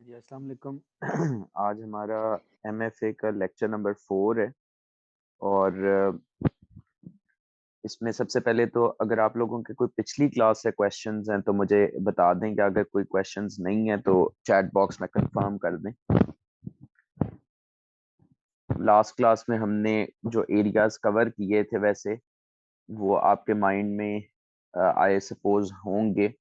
जी अस्सलाम वालेकुम। आज हमारा एमएफए का लेक्चर नंबर 4 है और इसमें सबसे पहले तो अगर आप लोगों के कोई पिछली क्लास से क्वेश्चंस हैं तो मुझे बता दें कि अगर कोई क्वेश्चंस नहीं है तो चैट बॉक्स में कंफर्म कर दें। लास्ट क्लास में हमने जो एरियाज कवर किए थे वैसे वो आपके माइंड में आई सपोज होंगे,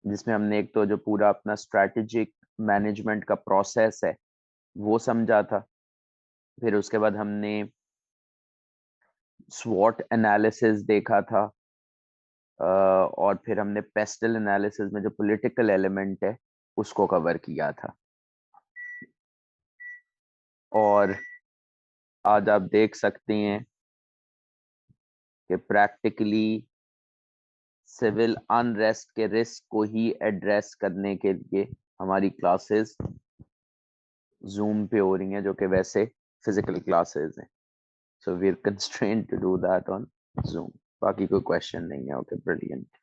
जिसमें हमने एक तो जो पूरा अपना स्ट्रेटेजिक मैनेजमेंट का प्रोसेस है वो समझा था। फिर उसके बाद हमने स्वॉट एनालिसिस देखा था, और फिर हमने पेस्टल एनालिसिस में जो पॉलिटिकल एलिमेंट है उसको कवर किया था। और आज आप देख सकते हैं कि प्रैक्टिकली सिविल अनरेस्ट के रिस्क को ही एड्रेस करने के लिए हमारी क्लासेस जूम पे हो रही हैं, जो कि वैसे फिजिकल क्लासेस हैं। So we are constrained to do that on Zoom. बाकी कोई क्वेश्चन नहीं है। Okay, brilliant.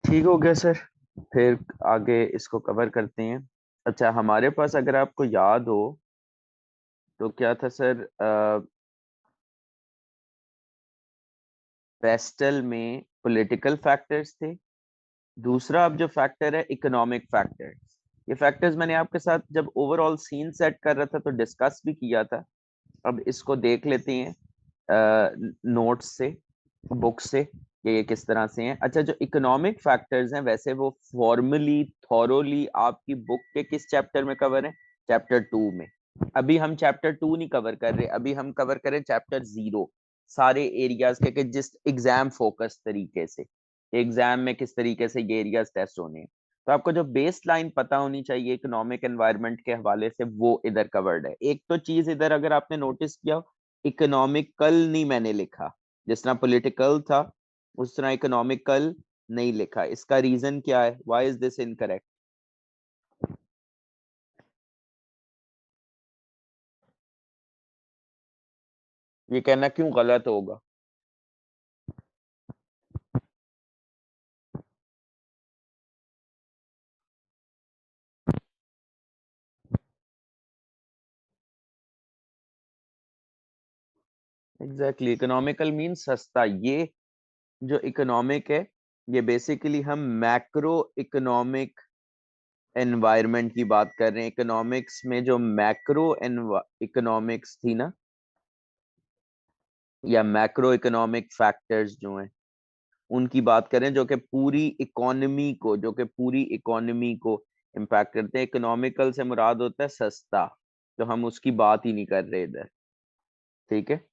ठीक हो गया सर। फिर आगे इसको कवर करते हैं। अच्छा, हमारे पास अगर आपको याद हो तो क्या था सर, पेस्टल में पॉलिटिकल फैक्टर्स थे। दूसरा अब जो फैक्टर है इकोनॉमिक फैक्टर्स। ये फैक्टर्स मैंने आपके साथ जब ओवरऑल सीन सेट कर रहा था तो डिस्कस भी किया था। अब इसको देख लेते हैं नोट्स से, बुक से, कि ये किस तरह से हैं। अच्छा, जो इकोनॉमिक फैक्टर्स हैं वैसे वो फॉर्मली थॉरोली आपकी बुक के किस चैप्टर में कवर है? चैप्टर 2 में। अभी हम चैप्टर 2 नहीं कवर कर रहे, अभी हम कवर करें चैप्टर 0, सारे एरियाज के, कि जिस एग्जाम फोकस तरीके से एग्जाम में किस तरीके से ये एरियाज टेस्ट होने हैं। तो आपको जो बेस लाइन पता होनी चाहिए इकोनॉमिक एनवायरनमेंट के हवाले से वो इधर कवर्ड है। एक तो चीज इधर अगर आपने नोटिस किया, इकोनॉमिकल नहीं मैंने लिखा, जिस तरह पॉलिटिकल था उस तरह इकोनॉमिकल नहीं लिखा। इसका रीजन क्या है? Why is this incorrect? ये कहना क्यों गलत होगा? एग्जैक्टली, इकोनॉमिकल मीन सस्ता। ये जो इकोनॉमिक है ये बेसिकली हम मैक्रो इकोनॉमिक एनवायरनमेंट की बात कर रहे हैं। इकोनॉमिक्स में जो मैक्रो इकोनॉमिक्स थी ना, या मैक्रो इकोनॉमिक फैक्टर्स जो हैं उनकी बात करें, जो कि पूरी इकोनॉमी को इम्पैक्ट करते हैं। इकोनॉमिकल से मुराद होता है सस्ता, तो हम उसकी बात ही नहीं कर रहे इधर। ठीक है।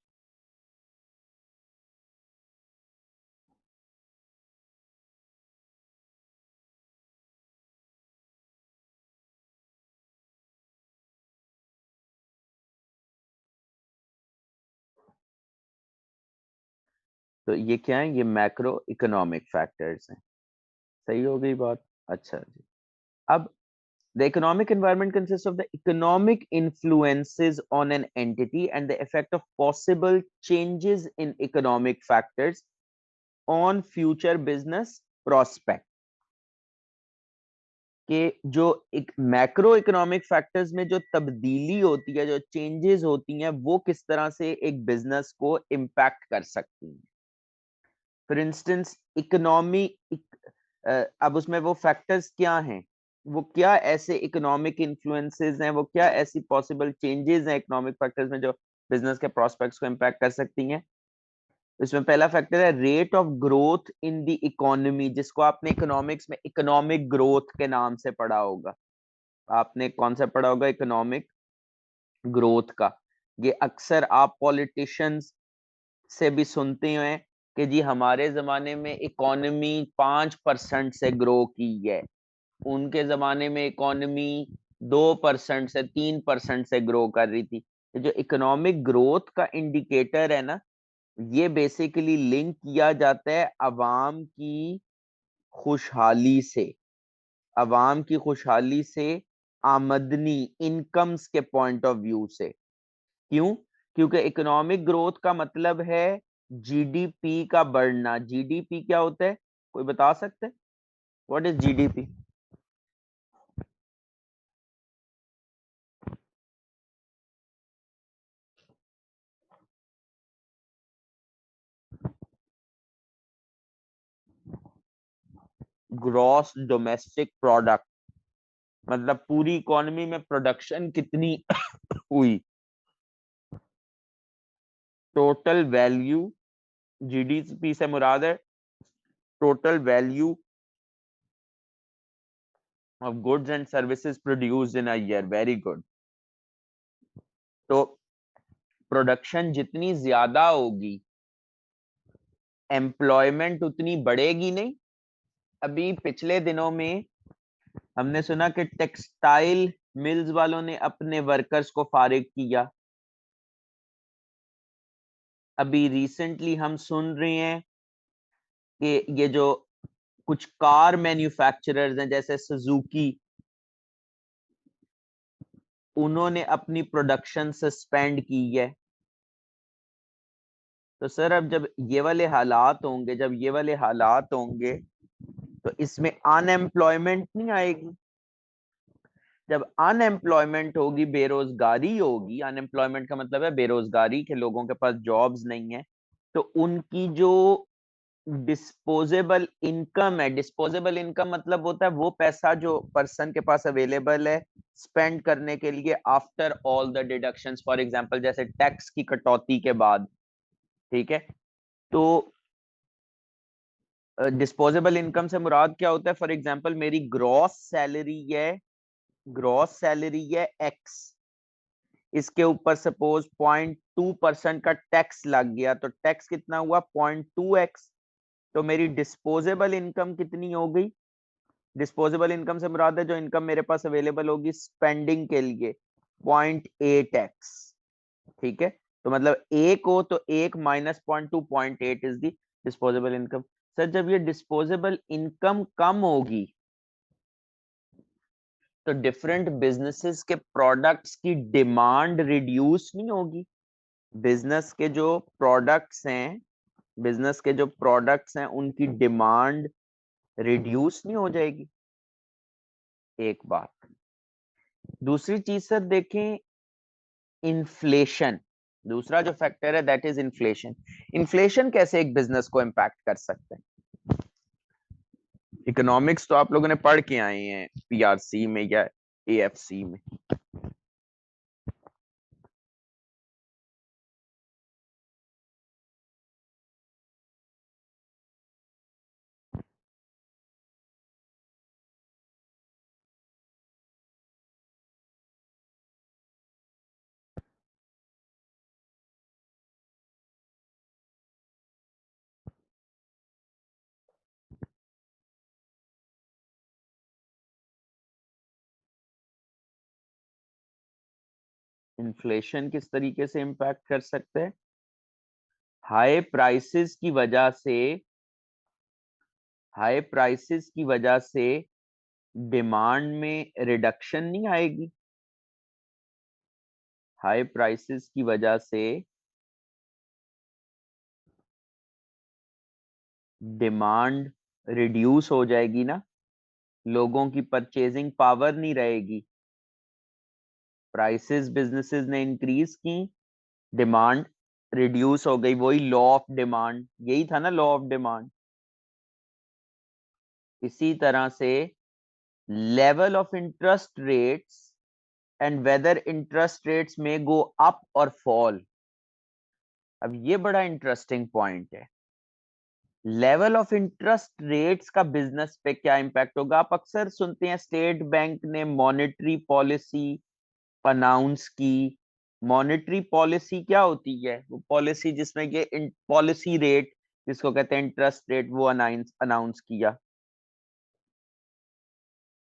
तो ये क्या है? ये मैक्रो इकोनॉमिक फैक्टर्स हैं। सही हो गई बात। अच्छा जी। अब the economic environment consists of the economic influences on an entity and the effect of possible changes in economic factors on future business prospect। कि जो एक मैक्रो इकोनॉमिक फैक्टर्स में जो तब्दीली होती है, जो चेंजेस होती हैं, वो किस तरह से एक बिजनेस को इम्पैक्ट कर सकती हैं। फॉर इंस्टेंस इकोनॉमी, अब उसमें वो फैक्टर्स क्या हैं, वो क्या ऐसे इकोनॉमिक इन्फ्लुएंसेस हैं, वो क्या ऐसी पॉसिबल चेंजेस हैं इकोनॉमिक फैक्टर्स में जो बिजनेस के प्रोस्पेक्ट्स को इम्पैक्ट कर सकती हैं। इसमें पहला फैक्टर है rate of growth in the economy, जिसको आपने इकोनॉमिक्स में इकोनॉमिक ग्रोथ के नाम से पढ़ा होगा। आपने कॉन्सेप्ट पढ़ा होगा इकोनॉमिक ग्रोथ का। ये अक्सर आप पॉलिटिशियंस से भी सुनते हैं कि जी हमारे जमाने में इकोनॉमी 5% से ग्रो की है, उनके जमाने में इकोनॉमी 2% से 3% से ग्रो कर रही थी। तो जो इकोनॉमिक ग्रोथ का इंडिकेटर है ना, ये बेसिकली लिंक किया जाता है अवाम की खुशहाली से, अवाम की खुशहाली से, आमदनी इनकम्स के पॉइंट ऑफ व्यू से। क्यों? क्योंकि इकोनॉमिक ग्रोथ का मतलब है जीडीपी का बढ़ना। जीडीपी क्या होता है? कोई बता सकते हैं? What is GDP? Gross domestic product, मतलब पूरी इकोनॉमी में प्रोडक्शन कितनी हुई, टोटल वैल्यू, जीडीपी से मुराद है total value of goods and services produced in a year, very good. तो प्रोडक्शन जितनी ज्यादा होगी, एम्प्लॉयमेंट उतनी बढ़ेगी नहीं। अभी पिछले दिनों में हमने सुना कि टेक्सटाइल मिल्स वालों ने अपने वर्कर्स को फारिग किया। अभी रिसेंटली हम सुन रहे हैं कि ये जो कुछ कार मैन्युफैक्चरर्स हैं जैसे सुजुकी, उन्होंने अपनी प्रोडक्शन सस्पेंड की है। तो सर अब जब ये वाले हालात होंगे, जब ये वाले हालात होंगे, तो इसमें अनएम्प्लॉयमेंट नहीं आएगी। जब अनएम्प्लॉयमेंट होगी, बेरोजगारी होगी, अनएम्प्लॉयमेंट का मतलब है बेरोजगारी के लोगों के पास जॉब्स नहीं है, तो उनकी जो डिस्पोजेबल इनकम है, डिस्पोजेबल इनकम मतलब होता है वो पैसा जो पर्सन के पास अवेलेबल है स्पेंड करने के लिए after all the deductions, for example जैसे टैक्स की कटौती के बाद, ठीक है। तो डिस्पोजेबल इनकम से मुराद क्या होता है, फॉर एग्जांपल मेरी ग्रॉस सैलरी है एक्स, इसके ऊपर सपोज 0.2% का टैक्स लग गया, तो टैक्स कितना हुआ 0.2x, तो मेरी डिस्पोजेबल इनकम कितनी हो गई। डिस्पोजेबल इनकम से मुराद है जो इनकम मेरे पास अवेलेबल होगी स्पेंडिंग के लिए, 0.8x, ठीक है। तो मतलब एक हो तो एक minus 0.2, 0.8 is the disposable income. Sir जब ये डिस्पोजेबल इनकम कम होगी, तो डिफरेंट बिजनेसेस के प्रोडक्ट्स की डिमांड रिड्यूस नहीं होगी। बिजनेस के जो प्रोडक्ट्स हैं बिजनेस के जो प्रोडक्ट्स हैं उनकी डिमांड रिड्यूस नहीं हो जाएगी, एक बात। दूसरी चीज सर देखें, इन्फ्लेशन, दूसरा जो फैक्टर है दैट इज इन्फ्लेशन। इन्फ्लेशन कैसे एक बिजनेस को इम्पैक्ट कर सकते हैं। इकोनॉमिक्स तो आप लोगों ने पढ़ के आए हैं पीआरसी में या एएफसी में। इन्फ्लेशन किस तरीके से इम्पैक्ट कर सकते हैं, हाई प्राइसेस की वजह से, हाई प्राइसेस की वजह से डिमांड में रिडक्शन नहीं आएगी। हाई प्राइसेस की वजह से डिमांड रिड्यूस हो जाएगी ना, लोगों की परचेजिंग पावर नहीं रहेगी। प्राइसेस बिजनेसेस ने इंक्रीज की, डिमांड रिड्यूस हो गई, वही लॉ ऑफ डिमांड, यही था ना लॉ ऑफ डिमांड। इसी तरह से level of interest rates and whether interest rates में गो अप और फॉल। अब ये बड़ा इंटरेस्टिंग पॉइंट है, लेवल ऑफ इंटरेस्ट रेट्स का बिजनेस पे क्या इंपैक्ट होगा। आप अक्सर सुनते हैं स्टेट बैंक ने मॉनेटरी पॉलिसी अनाउंस की। मॉनेटरी पॉलिसी क्या होती है, वो पॉलिसी जिसमें ये पॉलिसी रेट जिसको कहते हैं इंटरेस्ट रेट, वो अनाउंस किया।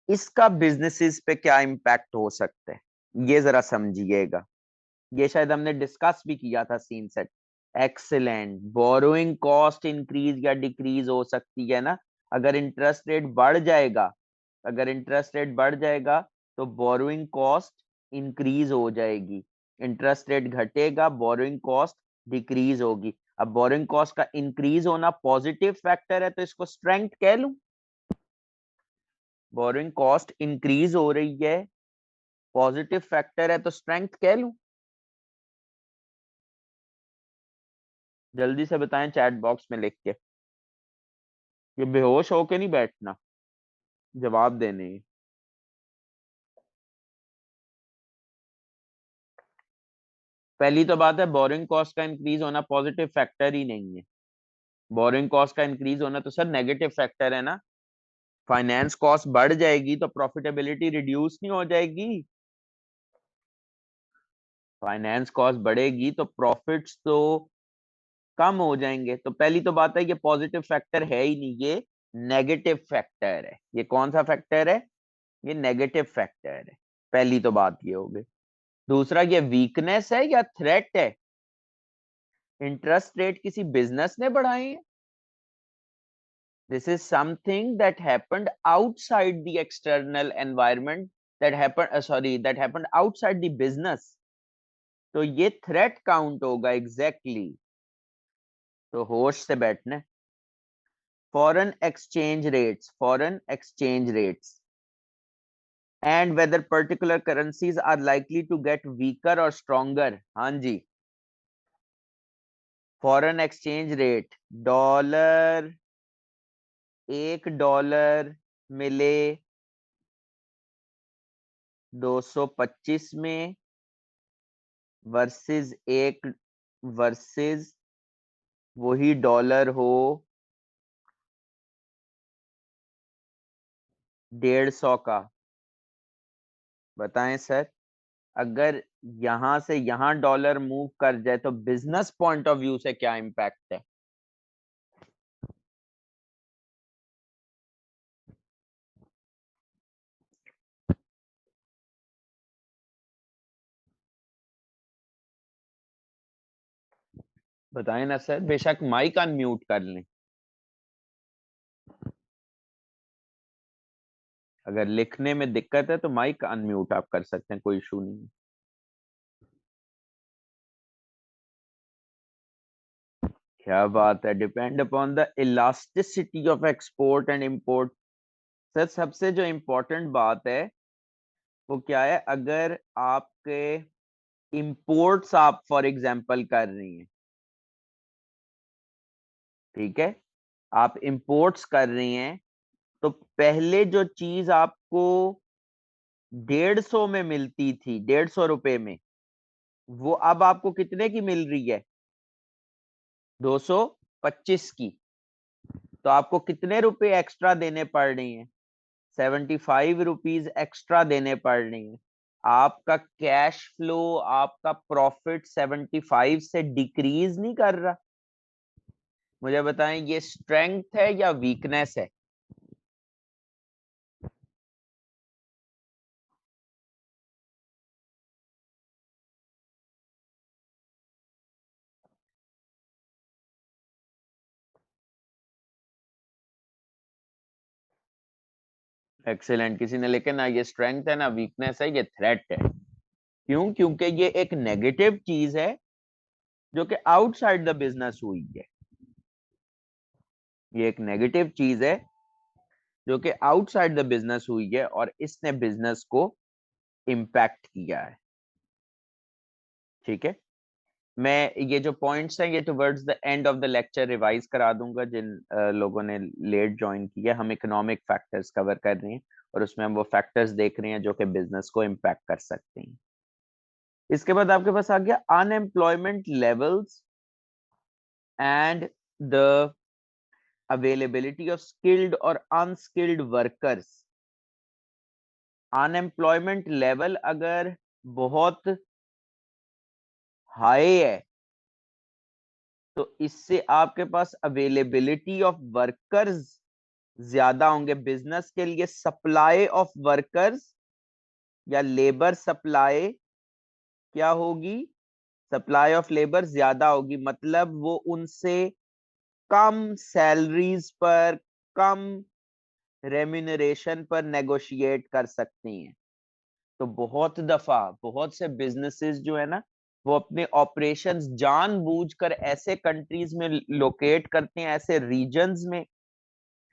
इसका बिजनेसेस पे क्या इम्पैक्ट हो सकता है, ये जरा समझिएगा। ये शायद हमने डिस्कस भी किया था scene set. Excellent, borrowing cost increase या डिक्रीज हो सकती है ना। अगर इंटरेस्ट रेट बढ़ जाएगा, अगर इंटरेस्ट रेट बढ़ जाएगा तो बोरोइंग कॉस्ट इंक्रीज हो जाएगी। इंटरेस्ट रेट घटेगा, बोरोइंग कॉस्ट डिक्रीज होगी। अब बोरोइंग कॉस्ट का इंक्रीज होना पॉजिटिव फैक्टर है, तो इसको स्ट्रेंथ कह लूं। बोरोइंग कॉस्ट इंक्रीज हो रही है, पॉजिटिव फैक्टर है, तो स्ट्रेंथ कह लूं। जल्दी से बताएं चैट बॉक्स में लिख के, ये बेहोश होके नहीं बैठना। जवाब देने हैं। पहली तो बात है, बोरिंग कॉस्ट का इंक्रीज होना पॉजिटिव फैक्टर ही नहीं है। बोरिंग कॉस्ट का इंक्रीज होना तो सर नेगेटिव फैक्टर है ना। फाइनेंस कॉस्ट बढ़ जाएगी तो प्रॉफिटेबिलिटी रिड्यूस नहीं हो जाएगी। फाइनेंस कॉस्ट बढ़ेगी तो प्रॉफिट्स तो कम हो जाएंगे। तो पहली तो बात है, ये पॉजिटिव फैक्टर है ही नहीं, ये नेगेटिव फैक्टर है। ये कौन सा फैक्टर है? ये नेगेटिव फैक्टर है। पहली तो बात ये हो गई। दूसरा, ये वीकनेस है या थ्रेट है? इंटरेस्ट रेट किसी बिजनेस ने बढ़ाए हैं? This is something that happened outside the external environment, that happened that happened outside the business. तो ये थ्रेट काउंट होगा एग्जैक्टली। तो होश से बैठने। Foreign exchange rates and whether particular currencies are likely to get weaker और stronger. हाँ जी, फॉरेन एक्सचेंज रेट, डॉलर, $1 मिले 225 में, वर्सेस एक, वर्सेस वही डॉलर हो 150 का। बताएं सर, अगर यहां से यहां डॉलर मूव कर जाए तो बिजनेस पॉइंट ऑफ व्यू से क्या इंपैक्ट है? बताएं ना सर, बेशक माइक अनम्यूट कर लें। अगर लिखने में दिक्कत है तो माइक अनम्यूट आप कर सकते हैं, कोई इशू नहीं है। क्या बात है, depend upon the elasticity of export and import. Sir सबसे जो इंपॉर्टेंट बात है वो क्या है? अगर आपके इंपोर्ट्स आप फॉर एग्जांपल कर रही हैं, ठीक है, आप इंपोर्ट्स कर रही हैं, तो पहले जो चीज आपको 150 में मिलती थी, 150 रुपए में, वो अब आपको कितने की मिल रही है? 225 की। तो आपको कितने रुपए एक्स्ट्रा देने पड़ रही हैं? 75 रुपीज एक्स्ट्रा देने पड़ रही हैं। आपका कैश फ्लो, आपका प्रॉफिट 75 से डिक्रीज नहीं कर रहा। मुझे बताएं, ये स्ट्रेंथ है या वीकनेस है? एक्सेलेंट, किसी ने लिखे ना ये स्ट्रेंथ है ना वीकनेस है, ये थ्रेट है। क्यों? क्योंकि ये एक नेगेटिव चीज है जो कि आउटसाइड द बिजनेस हुई है। ये एक नेगेटिव चीज है जो कि आउटसाइड द बिजनेस हुई है और इसने बिजनेस को इम्पैक्ट किया है। ठीक है, मैं ये जो पॉइंट्स हैं ये towards the end of the lecture revise करा दूंगा। जिन लोगों ने लेट ज्वाइन किया, हम इकोनॉमिक फैक्टर्स कवर कर रहे हैं और उसमें हम वो फैक्टर्स देख रहे हैं जो कि बिजनेस को इम्पैक्ट कर सकते हैं। इसके बाद आपके पास आ गया unemployment levels and the availability of skilled और अनस्किल्ड वर्कर्स। अनएम्प्लॉयमेंट लेवल अगर बहुत हाई है तो इससे आपके पास अवेलेबिलिटी ऑफ वर्कर्स ज्यादा होंगे। बिजनेस के लिए सप्लाई ऑफ वर्कर्स या लेबर सप्लाई क्या होगी? सप्लाई ऑफ लेबर ज्यादा होगी, मतलब वो उनसे कम सैलरीज पर, कम रेम्यूनरेशन पर नेगोशिएट कर सकती हैं। तो बहुत दफा बहुत से बिजनेसेस जो है ना, वो अपने ऑपरेशंस जानबूझकर ऐसे कंट्रीज में लोकेट करते हैं, ऐसे रीजन्स में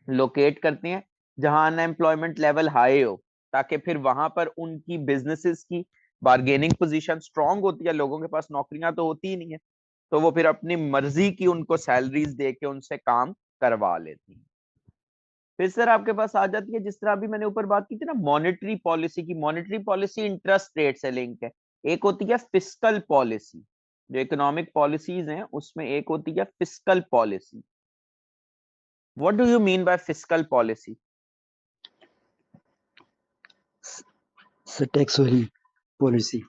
लोकेट करते हैं जहां अनएम्प्लॉयमेंट लेवल हाई हो, ताकि फिर वहां पर उनकी बिजनेसेस की बार्गेनिंग पोजीशन स्ट्रांग होती है। लोगों के पास नौकरियां तो होती ही नहीं है, तो वो फिर अपनी मर्जी की उनको सैलरीज दे के उनसे काम करवा लेती हैं। फिर सर आपके पास आ जाती है, जिस तरह अभी मैंने ऊपर बात की थी ना मॉनेटरी पॉलिसी की, मॉनेटरी पॉलिसी इंटरेस्ट रेट से लिंक है। एक होती है फिस्कल पॉलिसी, जो इकोनॉमिक पॉलिसीज हैं उसमें एक होती है fiscal policy. What do you mean by fiscal policy? Tax वाली पॉलिसी।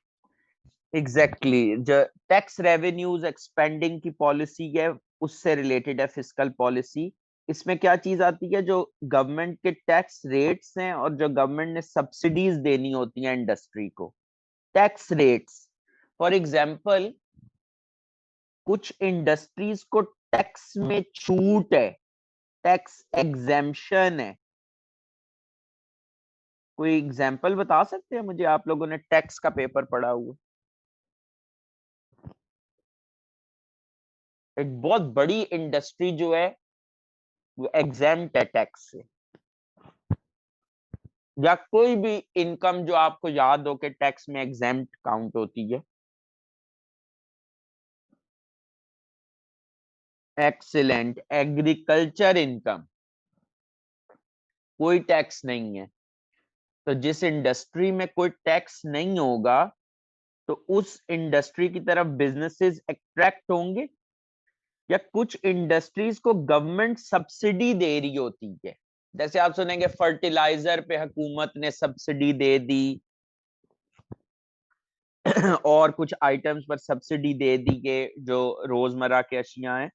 एग्जैक्टली जो टैक्स रेवेन्यूज एक्सपेंडिंग की पॉलिसी है उससे रिलेटेड है फिस्कल पॉलिसी। इसमें क्या चीज आती है, जो गवर्नमेंट के टैक्स रेट्स हैं और जो गवर्नमेंट ने सब्सिडीज देनी होती हैं इंडस्ट्री को, टैक्स रेट्स। फॉर एग्जांपल कुछ इंडस्ट्रीज को टैक्स में छूट है, टैक्स एग्जेम्पशन है। कोई एग्जांपल बता सकते हैं मुझे, आप लोगों ने टैक्स का पेपर पढ़ा हुआ? एक बहुत बड़ी इंडस्ट्री जो है वो एग्जेम्प्ट है टैक्स से, या कोई भी इनकम जो आपको याद हो कि टैक्स में एग्जेम्प्ट काउंट होती है। एक्सीलेंट, एग्रीकल्चर इनकम, कोई टैक्स नहीं है। तो जिस इंडस्ट्री में कोई टैक्स नहीं होगा तो उस इंडस्ट्री की तरफ बिजनेसेस अट्रैक्ट होंगे, या कुछ इंडस्ट्रीज को गवर्नमेंट सब्सिडी दे रही होती है। जैसे आप सुनेंगे फर्टिलाइजर पे हुकूमत ने सब्सिडी दे दी और कुछ आइटम्स पर सब्सिडी दे दी के जो रोजमर्रा के अशिया हैं।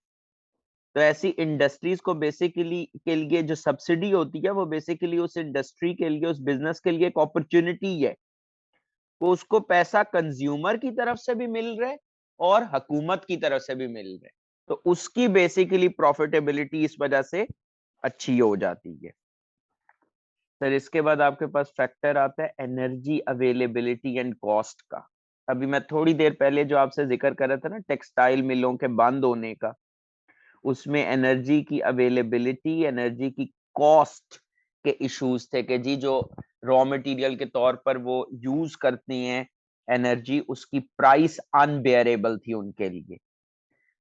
तो ऐसी इंडस्ट्रीज को बेसिकली के लिए जो सब्सिडी होती है वो बेसिकली उस इंडस्ट्री के लिए, उस बिजनेस के लिए एक अपॉर्चुनिटी है। वो उसको पैसा कंज्यूमर की तरफ से भी मिल रहा है और हुकूमत की तरफ से भी मिल रहा है, तो उसकी बेसिकली प्रॉफिटेबिलिटी इस वजह से अच्छी हो जाती है। फिर इसके बाद आपके पास फैक्टर आता है एनर्जी अवेलेबिलिटी एंड कॉस्ट का। अभी मैं थोड़ी देर पहले जो आपसे जिक्र कर रहा था ना टेक्सटाइल मिलों के बंद होने का, उसमें एनर्जी की अवेलेबिलिटी, एनर्जी की कॉस्ट के इश्यूज थे कि जी जो रॉ मटेरियल के तौर पर वो यूज करती हैं एनर्जी, उसकी प्राइस अनबेयरेबल थी उनके लिए।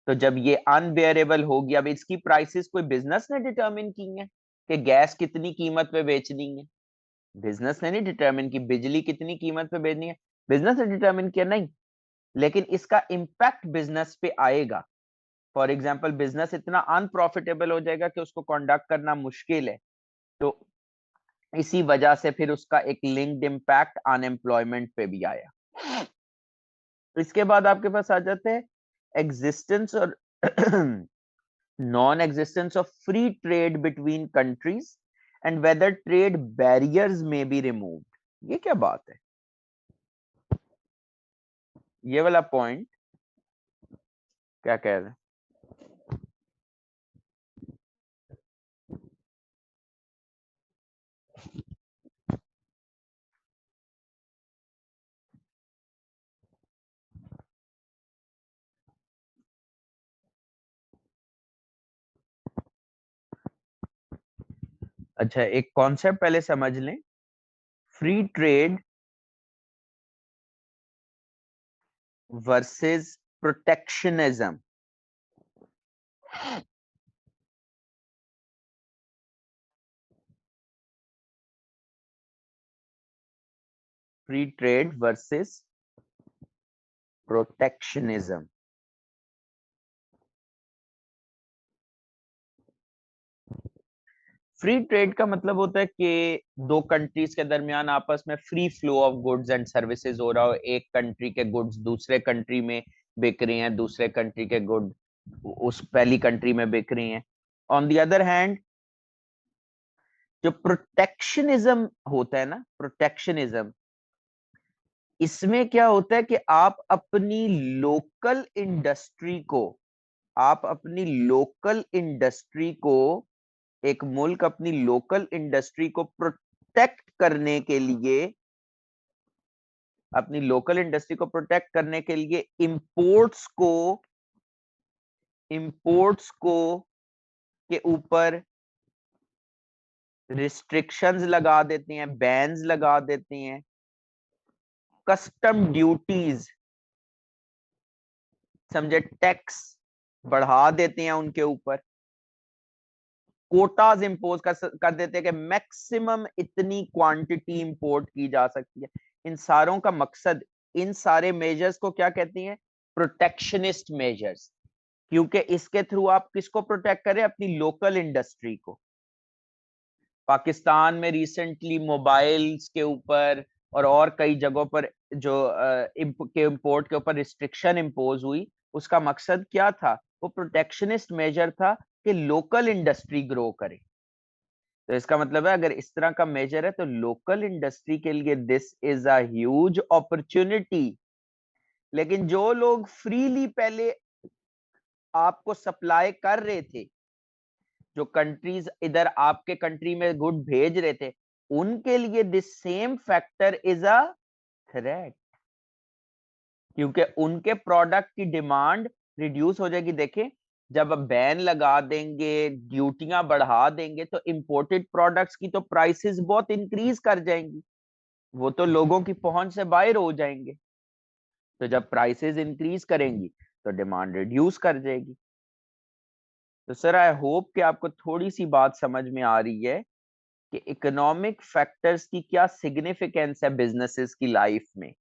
तो जब ये अनबेयरेबल हो गया, अब इसकी प्राइसेस कोई बिजनेस ने डिटरमिन की है कि गैस कितनी कीमत पे बेचनी है? बिजनेस ने नहीं डिटरमिन की। बिजली कितनी कीमत पे बेचनी है? बिजनेस ने डिटरमिन किया नहीं, लेकिन इसका इम्पैक्ट बिजनेस पे आएगा। फॉर एग्जाम्पल बिजनेस इतना अनप्रॉफिटेबल हो जाएगा कि उसको कंडक्ट करना मुश्किल है, तो इसी वजह से फिर उसका एक लिंक्ड इम्पैक्ट अनएम्प्लॉयमेंट पे भी आया। इसके बाद आपके पास आ जाते हैं एग्जिस्टेंस और non existence of free trade between countries and whether trade barriers में बी रिमूव्ड। ये क्या बात है? ये वाला पॉइंट क्या कह रहे हैं? अच्छा, एक कॉन्सेप्ट पहले समझ लें, free trade versus protectionism. Free trade versus protectionism. Free trade का मतलब होता है कि दो कंट्रीज के दरमियान आपस में free flow of goods and services हो रहा हो। एक कंट्री के गुड्स दूसरे कंट्री में बिक रही हैं, दूसरे कंट्री के गुड उस पहली कंट्री में बिक रही हैं। ऑन द अदर हैंड जो प्रोटेक्शनिज्म होता है ना, प्रोटेक्शनिज्म, इसमें क्या होता है कि आप अपनी लोकल इंडस्ट्री को, आप अपनी लोकल इंडस्ट्री को, एक मुल्क अपनी लोकल इंडस्ट्री को प्रोटेक्ट करने के लिए, अपनी लोकल इंडस्ट्री को प्रोटेक्ट करने के लिए इंपोर्ट्स को के ऊपर रिस्ट्रिक्शंस लगा देते हैं, बैन्स लगा देते हैं, कस्टम ड्यूटीज, समझे, टैक्स बढ़ा देते हैं उनके ऊपर। कोटाज इंपोज कर देते हैं कि मैक्सिमम इतनी क्वांटिटी इंपोर्ट की जा सकती है। इन सारों का मकसद, इन सारे मेजर्स को क्या कहती हैं? Protectionist measures. क्योंकि इसके थ्रू आप किसको प्रोटेक्ट करें? अपनी लोकल इंडस्ट्री को। पाकिस्तान में रिसेंटली मोबाइल्स के ऊपर और कई जगहों पर जो इंपोर्ट के ऊपर रिस्ट्रिक्शन इंपोज हुई, उसका मकसद क्या था? वो प्रोटेक्शनिस्ट मेजर था कि लोकल इंडस्ट्री ग्रो करे। तो इसका मतलब है अगर इस तरह का मेजर है तो लोकल इंडस्ट्री के लिए this is a huge opportunity. लेकिन जो लोग फ्रीली पहले आपको सप्लाई कर रहे थे, जो कंट्रीज इधर आपके कंट्री में गुड भेज रहे थे, उनके लिए this same factor is a threat, क्योंकि उनके प्रोडक्ट की डिमांड रिड्यूस हो जाएगी। देखें, जब बैन लगा देंगे, ड्यूटियां बढ़ा देंगे, तो इंपोर्टेड प्रोडक्ट्स की तो प्राइसेस बहुत इंक्रीज कर जाएंगी, वो तो लोगों की पहुंच से बाहर हो जाएंगे। तो जब प्राइसेस इंक्रीज करेंगी तो डिमांड रिड्यूस कर जाएगी। तो सर आई होप कि आपको थोड़ी सी बात समझ में आ रही है कि इकोनॉमिक फैक्टर्स की क्या सिग्निफिकेंस है बिजनेसेस की लाइफ में।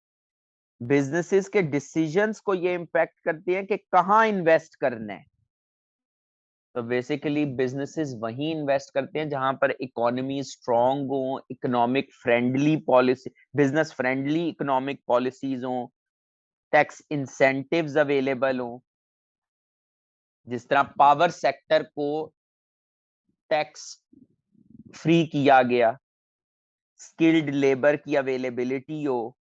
बिजनेसेस के डिसीजंस को ये इम्पैक्ट करती है कि कहाँ इन्वेस्ट करना है। तो बेसिकली बिजनेसेस वहीं इन्वेस्ट करते हैं जहां पर इकोनॉमी स्ट्रांग हो, economic friendly policy, business friendly economic policies हो, टैक्स इंसेंटिव्स अवेलेबल हो। जिस तरह पावर सेक्टर को टैक्स फ्री किया गया, स्किल्ड लेबर की अवेलेबिलिटी हो,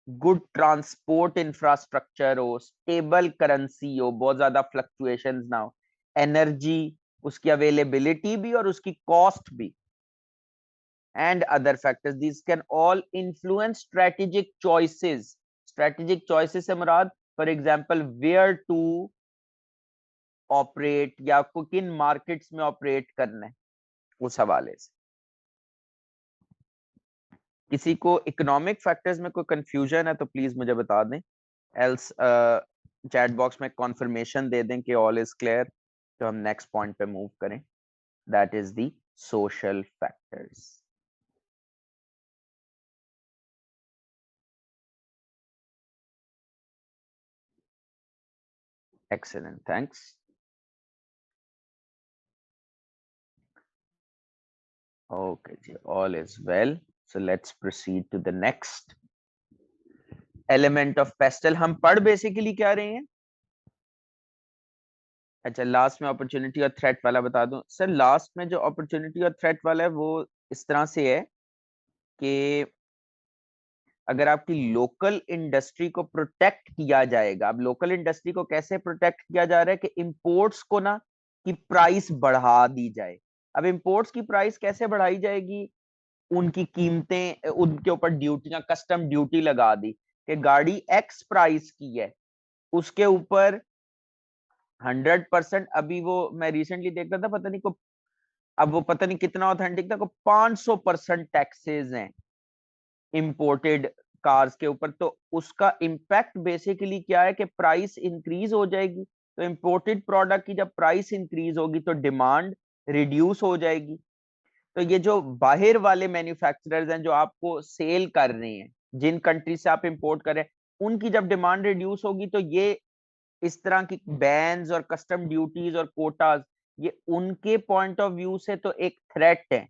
गुड ट्रांसपोर्ट इंफ्रास्ट्रक्चर हो, स्टेबल करेंसी हो, बहुत ज्यादा फ्लक्चुएशंस ना हो, एनर्जी उसकी अवेलेबिलिटी भी और उसकी कॉस्ट भी, and other factors, this can all influence strategic choices. Strategic choices से मुराद for example where to operate, या आपको किन मार्केट्स में ऑपरेट करना है, उस हवाले से। किसी को इकोनॉमिक फैक्टर्स में कोई कंफ्यूजन है तो प्लीज मुझे बता दें, एल्स चैट बॉक्स में कॉन्फर्मेशन दे दें कि ऑल इज क्लियर, तो हम नेक्स्ट पॉइंट पे मूव करें, that is the social factors. Excellent, thanks. Okay जी, all is well, so let's proceed to the next element of PESTLE. हम पढ़ बेसिकली क्या रहे हैं? अच्छा, लास्ट में अपॉर्चुनिटी और थ्रेट वाला बता दूं सर। लास्ट में जो अपॉर्चुनिटी और थ्रेट वाला है वो इस तरह से है कि अगर आपकी लोकल इंडस्ट्री को प्रोटेक्ट किया जाएगा। अब लोकल इंडस्ट्री को कैसे प्रोटेक्ट किया जा रहा है कि इंपोर्ट्स को ना की प्राइस बढ़ा दी जाए। अब इंपोर्ट्स की प्राइस कैसे बढ़ाई जाएगी? उनकी कीमतें, उनके ऊपर ड्यूटियां, कस्टम ड्यूटी लगा दी कि गाड़ी एक्स प्राइस की है, उसके ऊपर 100%, अभी वो मैं रिसेंटली देख रहा था, पता नहीं को, अब वो पता नहीं कितना ऑथेंटिक था, को 500% टैक्सेस हैं इंपोर्टेड कार्स के ऊपर। तो उसका इम्पैक्ट बेसिकली क्या है कि प्राइस इंक्रीज हो जाएगी। तो इंपोर्टेड प्रोडक्ट की जब प्राइस इंक्रीज होगी तो डिमांड रिड्यूस हो जाएगी। तो ये जो बाहर वाले मैन्युफैक्चरर्स हैं जो आपको सेल कर रहे हैं, जिन कंट्री से आप इंपोर्ट कर रहे हैं, उनकी जब डिमांड रिड्यूस होगी तो ये इस तरह की बैन्स और कस्टम ड्यूटीज और कोटाज, ये उनके पॉइंट ऑफ व्यू से तो एक थ्रेट है।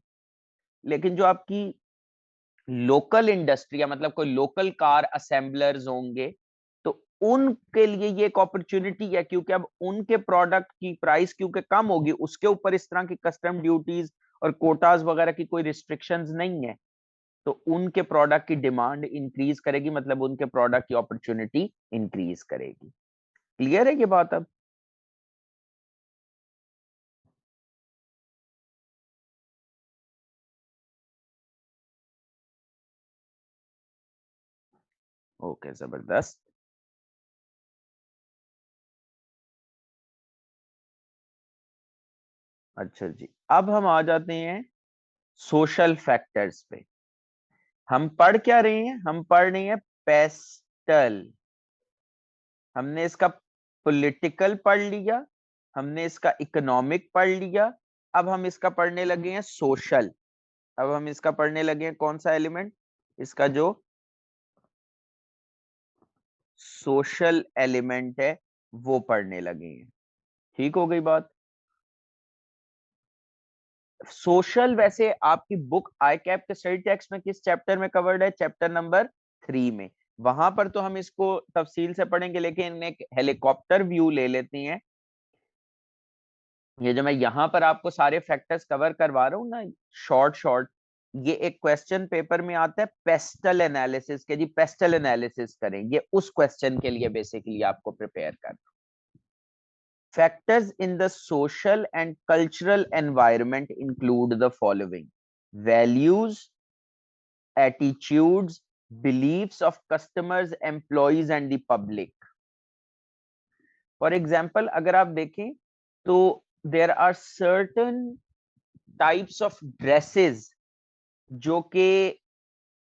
लेकिन जो आपकी लोकल इंडस्ट्री, मतलब कोई लोकल कार असेंबलर्स होंगे, तो उनके लिए ये एक अपॉर्चुनिटी है, क्योंकि अब उनके प्रोडक्ट की प्राइस क्योंकि कम होगी, उसके ऊपर इस तरह की कस्टम ड्यूटीज और कोटाज वगैरह की कोई रिस्ट्रिक्शंस नहीं है। तो उनके प्रोडक्ट की डिमांड इंक्रीज करेगी, मतलब उनके प्रोडक्ट की अपॉर्चुनिटी इंक्रीज करेगी। क्लियर है ये बात अब? ओके, जबरदस्त। अच्छा जी, अब हम आ जाते हैं सोशल फैक्टर्स पे। हम पढ़ क्या रहे हैं? हम पढ़ रहे हैं पेस्टल। हमने इसका पॉलिटिकल पढ़ लिया, हमने इसका इकोनॉमिक पढ़ लिया, अब हम इसका पढ़ने लगे हैं सोशल। अब हम इसका पढ़ने लगे हैं कौन सा एलिमेंट, इसका जो सोशल एलिमेंट है वो पढ़ने लगे हैं। ठीक हो गई बात। सोशल वैसे आपकी बुक आई कैप के स्टडी टेक्स्ट में किस चैप्टर में कवर्ड है, चैप्टर नंबर 3 में। वहां पर तो हम इसको तफसील से पढ़ेंगे, लेकिन एक हेलीकॉप्टर व्यू ले लेते हैं। ये जो मैं यहाँ पर आपको सारे फैक्टर्स कवर करवा रहा हूँ ना, शॉर्ट शॉर्ट, ये एक क्वेश्चन पेपर में आता है पेस्टल एनालिसिस के, जी पेस्टल एनालिसिस करें, ये उस क्वेश्चन के लिए बेसिकली आपको प्रिपेयर कर। Factors in the social and cultural environment include the following: values, attitudes, beliefs of customers, employees and the public. For example, अगर आप देखें तो there are certain types of dresses जो कि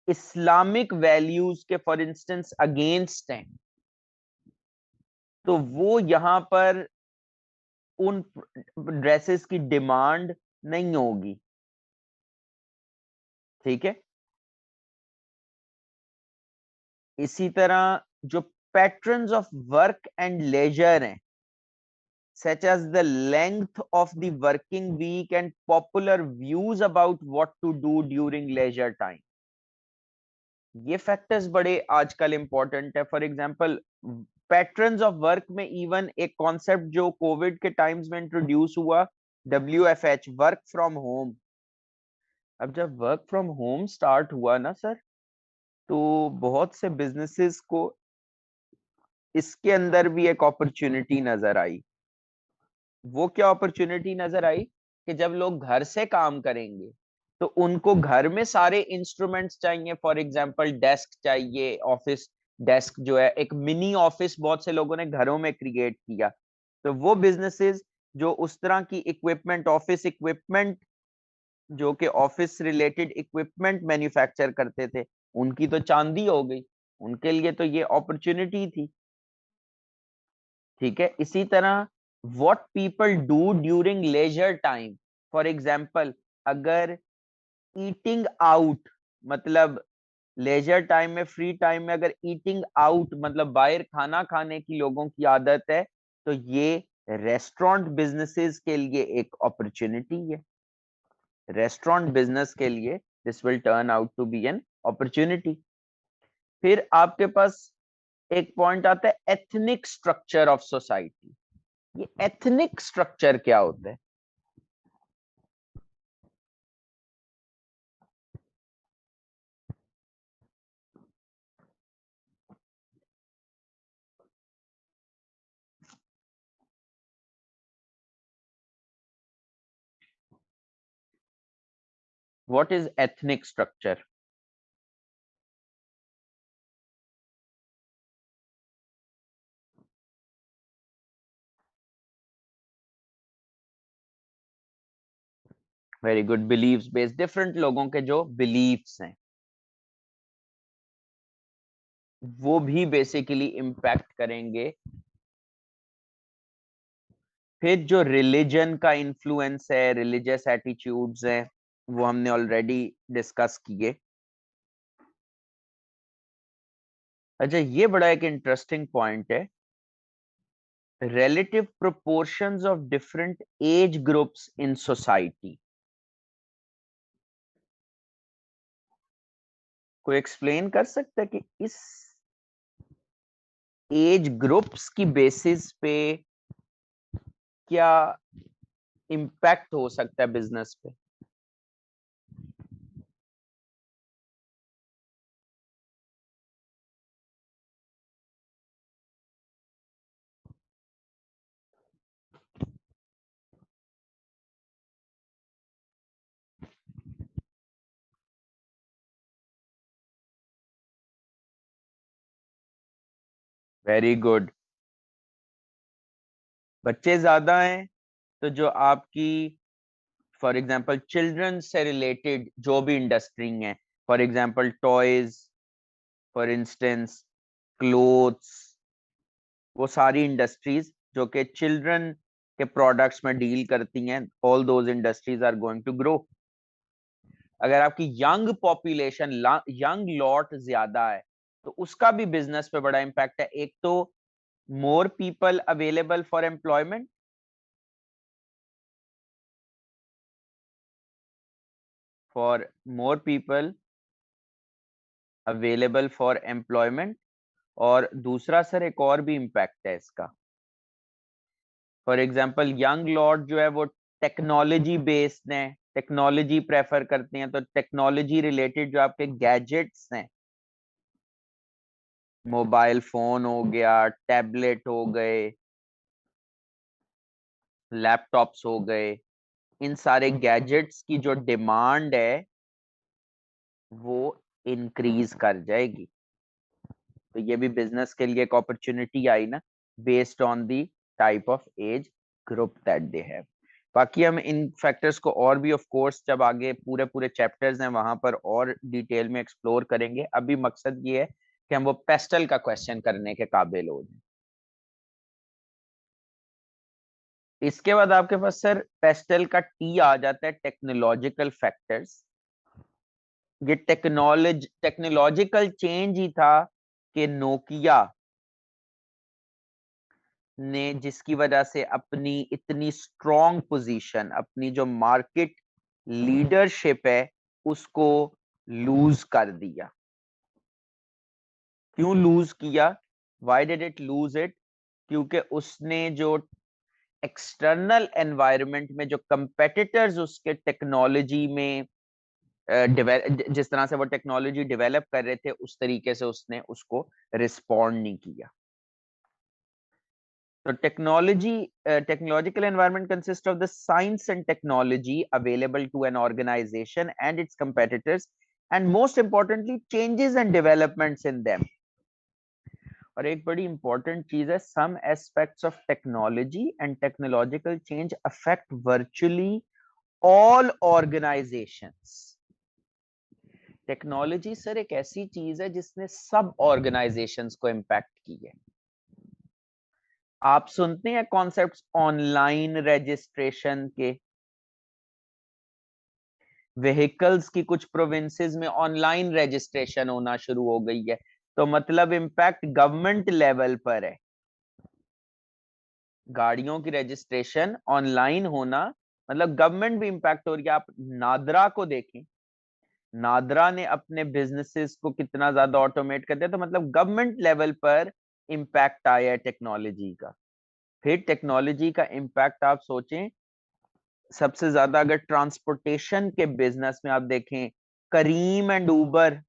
इस्लामिक वैल्यूज के for instance against हैं, तो वो यहां पर उन ड्रेसेस की डिमांड नहीं होगी। ठीक है। इसी तरह जो patterns of work and leisure हैं, such as the length of the working week and popular views about what to do during leisure time, ये फैक्टर्स बड़े आजकल इंपॉर्टेंट है। For example patterns of work में इवन एक concept जो Covid के times में इंट्रोड्यूस हुआ, WFH, वर्क फ्रॉम होम। अब जब वर्क फ्रॉम होम स्टार्ट हुआ ना सर, तो बहुत से बिजनेसेस को इसके अंदर भी एक अपॉर्चुनिटी नजर आई। वो क्या अपॉर्चुनिटी नजर आई कि जब लोग घर से काम करेंगे तो उनको घर में सारे इंस्ट्रूमेंट्स चाहिए। फॉर एग्जांपल डेस्क चाहिए, ऑफिस डेस्क जो है, एक मिनी ऑफिस बहुत से लोगों ने घरों में क्रिएट किया। तो वो बिजनेसेस जो उस तरह की इक्विपमेंट, ऑफिस इक्विपमेंट, जो कि ऑफिस रिलेटेड इक्विपमेंट मैन्युफैक्चर करते थे, उनकी तो चांदी हो गई, उनके लिए तो ये अपॉर्चुनिटी थी। ठीक है। इसी तरह what people do during leisure time, for example अगर ईटिंग आउट, मतलब लेजर टाइम में, फ्री टाइम में अगर ईटिंग आउट मतलब बाहर खाना खाने की लोगों की आदत है, तो ये रेस्टोरेंट बिजनेसेस के लिए एक अपॉर्चुनिटी है। रेस्टोरेंट बिजनेस के लिए this will turn out to be an opportunity. फिर आपके पास एक पॉइंट आता है एथनिक स्ट्रक्चर ऑफ सोसाइटी। ये एथनिक स्ट्रक्चर क्या होता है? What is ethnic structure? Very good, beliefs based, different लोगों के जो बिलीव्स हैं वो भी बेसिकली इम्पैक्ट करेंगे। फिर जो रिलीजन का इन्फ्लुएंस है, रिलीजियस एटीट्यूड्स हैं, वो हमने ऑलरेडी डिस्कस किए। अच्छा, ये बड़ा एक इंटरेस्टिंग पॉइंट है, relative proportions of different age groups in society। कोई एक्सप्लेन कर सकता है कि इस एज ग्रुप्स की बेसिस पे क्या इम्पैक्ट हो सकता है बिजनेस पे? Very good. बच्चे ज्यादा हैं तो जो आपकी फॉर एग्जांपल चिल्ड्रन से रिलेटेड जो भी इंडस्ट्री है, for example toys, for instance clothes, वो सारी इंडस्ट्रीज जो कि चिल्ड्रन के प्रोडक्ट्स में डील करती हैं, all those industries are going to grow. अगर आपकी यंग पॉपुलेशन, यंग लॉट ज्यादा है, तो उसका भी बिजनेस पे बड़ा इंपैक्ट है। एक तो more people available for employment, for more people available for employment. और दूसरा सर एक और भी इम्पैक्ट है इसका। फॉर एग्जाम्पल यंग लॉट जो है वो टेक्नोलॉजी बेस्ड है, टेक्नोलॉजी प्रेफर करते हैं, तो टेक्नोलॉजी रिलेटेड जो आपके गैजेट्स हैं, मोबाइल फोन हो गया, टैबलेट हो गए, लैपटॉप्स हो गए, इन सारे गैजेट्स की जो डिमांड है वो इंक्रीज कर जाएगी। तो ये भी बिजनेस के लिए एक अपॉर्चुनिटी आई ना, based on the type of age group that they have. बाकी हम इन फैक्टर्स को और भी ऑफ कोर्स जब आगे पूरे पूरे चैप्टर्स हैं वहां पर और डिटेल में एक्सप्लोर करेंगे। अभी मकसद ये है कि हम वो पेस्टल का क्वेश्चन करने के काबिल हो जाए। इसके बाद आपके पास सर पेस्टल का टी आ जाता है, टेक्नोलॉजिकल फैक्टर्स। ये टेक्नोलॉजिकल चेंज ही था कि नोकिया ने, जिसकी वजह से अपनी इतनी स्ट्रॉन्ग पोजीशन, अपनी जो मार्केट लीडरशिप है उसको लूज कर दिया। क्यों लूज किया? Why did it lose it? क्योंकि उसने जो एक्सटर्नल एनवायरनमेंट में जो कंपेटिटर्स उसके टेक्नोलॉजी में जिस तरह से वो टेक्नोलॉजी डेवलप कर रहे थे उस तरीके से उसने उसको रिस्पॉन्ड नहीं किया। So technological environment consists of the science and technology available to an organization and its competitors, and most importantly, changes and developments in them. और एक बड़ी इंपॉर्टेंट चीज है, some aspects of technology and technological change affect virtually all organizations. Technology sir एक ऐसी चीज है जिसने सब ऑर्गेनाइजेशंस को इम्पैक्ट की है। आप सुनते हैं कॉन्सेप्ट्स ऑनलाइन रजिस्ट्रेशन के, व्हीकल्स की कुछ प्रोविंसेस में ऑनलाइन रजिस्ट्रेशन होना शुरू हो गई है, तो मतलब इम्पैक्ट गवर्नमेंट लेवल पर है। गाड़ियों की रजिस्ट्रेशन ऑनलाइन होना मतलब गवर्नमेंट भी इम्पैक्ट हो रही है। आप नादरा को देखें, नादरा ने अपने बिजनेसेस को कितना ज्यादा ऑटोमेट कर दिया, तो मतलब गवर्नमेंट लेवल पर इम्पैक्ट आया है टेक्नोलॉजी का। फिर टेक्नोलॉजी का इम्पैक्ट आप सोचें, सबसे ज्यादा अगर ट्रांसपोर्टेशन के बिजनेस में आप देखें, करीम एंड उबर,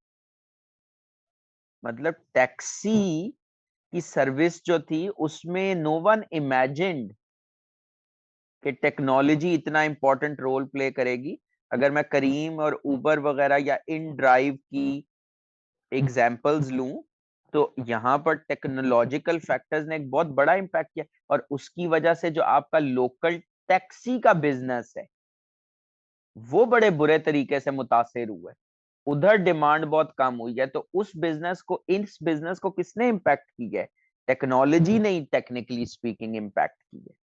मतलब टैक्सी की सर्विस जो थी उसमें नो वन इमेजिन्ड कि टेक्नोलॉजी इतना इंपॉर्टेंट रोल प्ले करेगी। अगर मैं करीम और उबर वगैरह या इन ड्राइव की एग्जांपल्स लूं, तो यहाँ पर टेक्नोलॉजिकल फैक्टर्स ने एक बहुत बड़ा इंपैक्ट किया, और उसकी वजह से जो आपका लोकल टैक्सी का बिजनेस है वो बड़े बुरे तरीके से मुतासिर हुआ है। उधर डिमांड बहुत कम हुई है, तो उस बिजनेस को, इस बिजनेस को किसने इंपैक्ट की है? टेक्नोलॉजी ने टेक्निकली स्पीकिंग इंपैक्ट की है।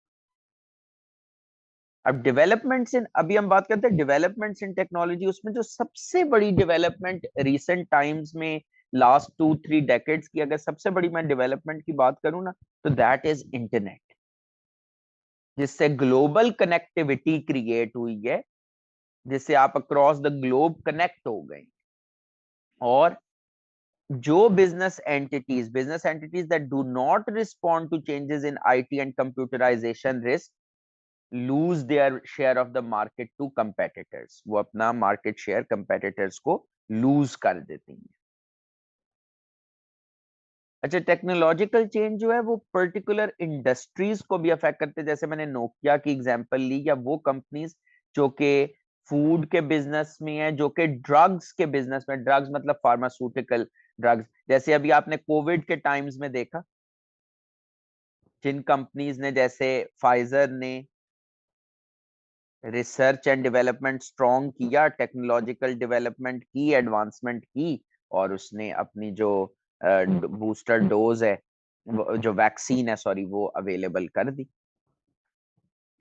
अब डेवलपमेंट्स इन, अभी हम बात करते हैं डेवलपमेंट्स इन टेक्नोलॉजी, उसमें जो सबसे बड़ी डेवलपमेंट रिसेंट टाइम्स में लास्ट 2-3 डेकेड्स की, अगर सबसे बड़ी मैं डेवलपमेंट की बात करूं ना, तो दैट इज इंटरनेट, जिससे ग्लोबल कनेक्टिविटी क्रिएट हुई है, जिससे आप अक्रॉस द ग्लोब कनेक्ट हो गए। और जो business entities that do not respond to changes in IT and computerization risk lose their share of the market to competitors, वो अपना मार्केट शेयर competitors को लूज कर देती हैं। अच्छा, टेक्नोलॉजिकल चेंज जो है वो पर्टिकुलर इंडस्ट्रीज को भी अफेक्ट करते हैं। जैसे मैंने नोकिया की एग्जांपल ली, या वो कंपनीज जो कि फूड के बिजनेस में है, जो कि ड्रग्स के बिजनेस में, ड्रग्स मतलब फार्मास्यूटिकल ड्रग्स, जैसे अभी आपने कोविड के टाइम्स में देखा, जिन कंपनीज ने, जैसे फाइजर ने रिसर्च एंड डेवलपमेंट स्ट्रॉन्ग किया, टेक्नोलॉजिकल डेवलपमेंट की, एडवांसमेंट की, और उसने अपनी जो बूस्टर डोज है, जो वैक्सीन है सॉरी, वो अवेलेबल कर दी।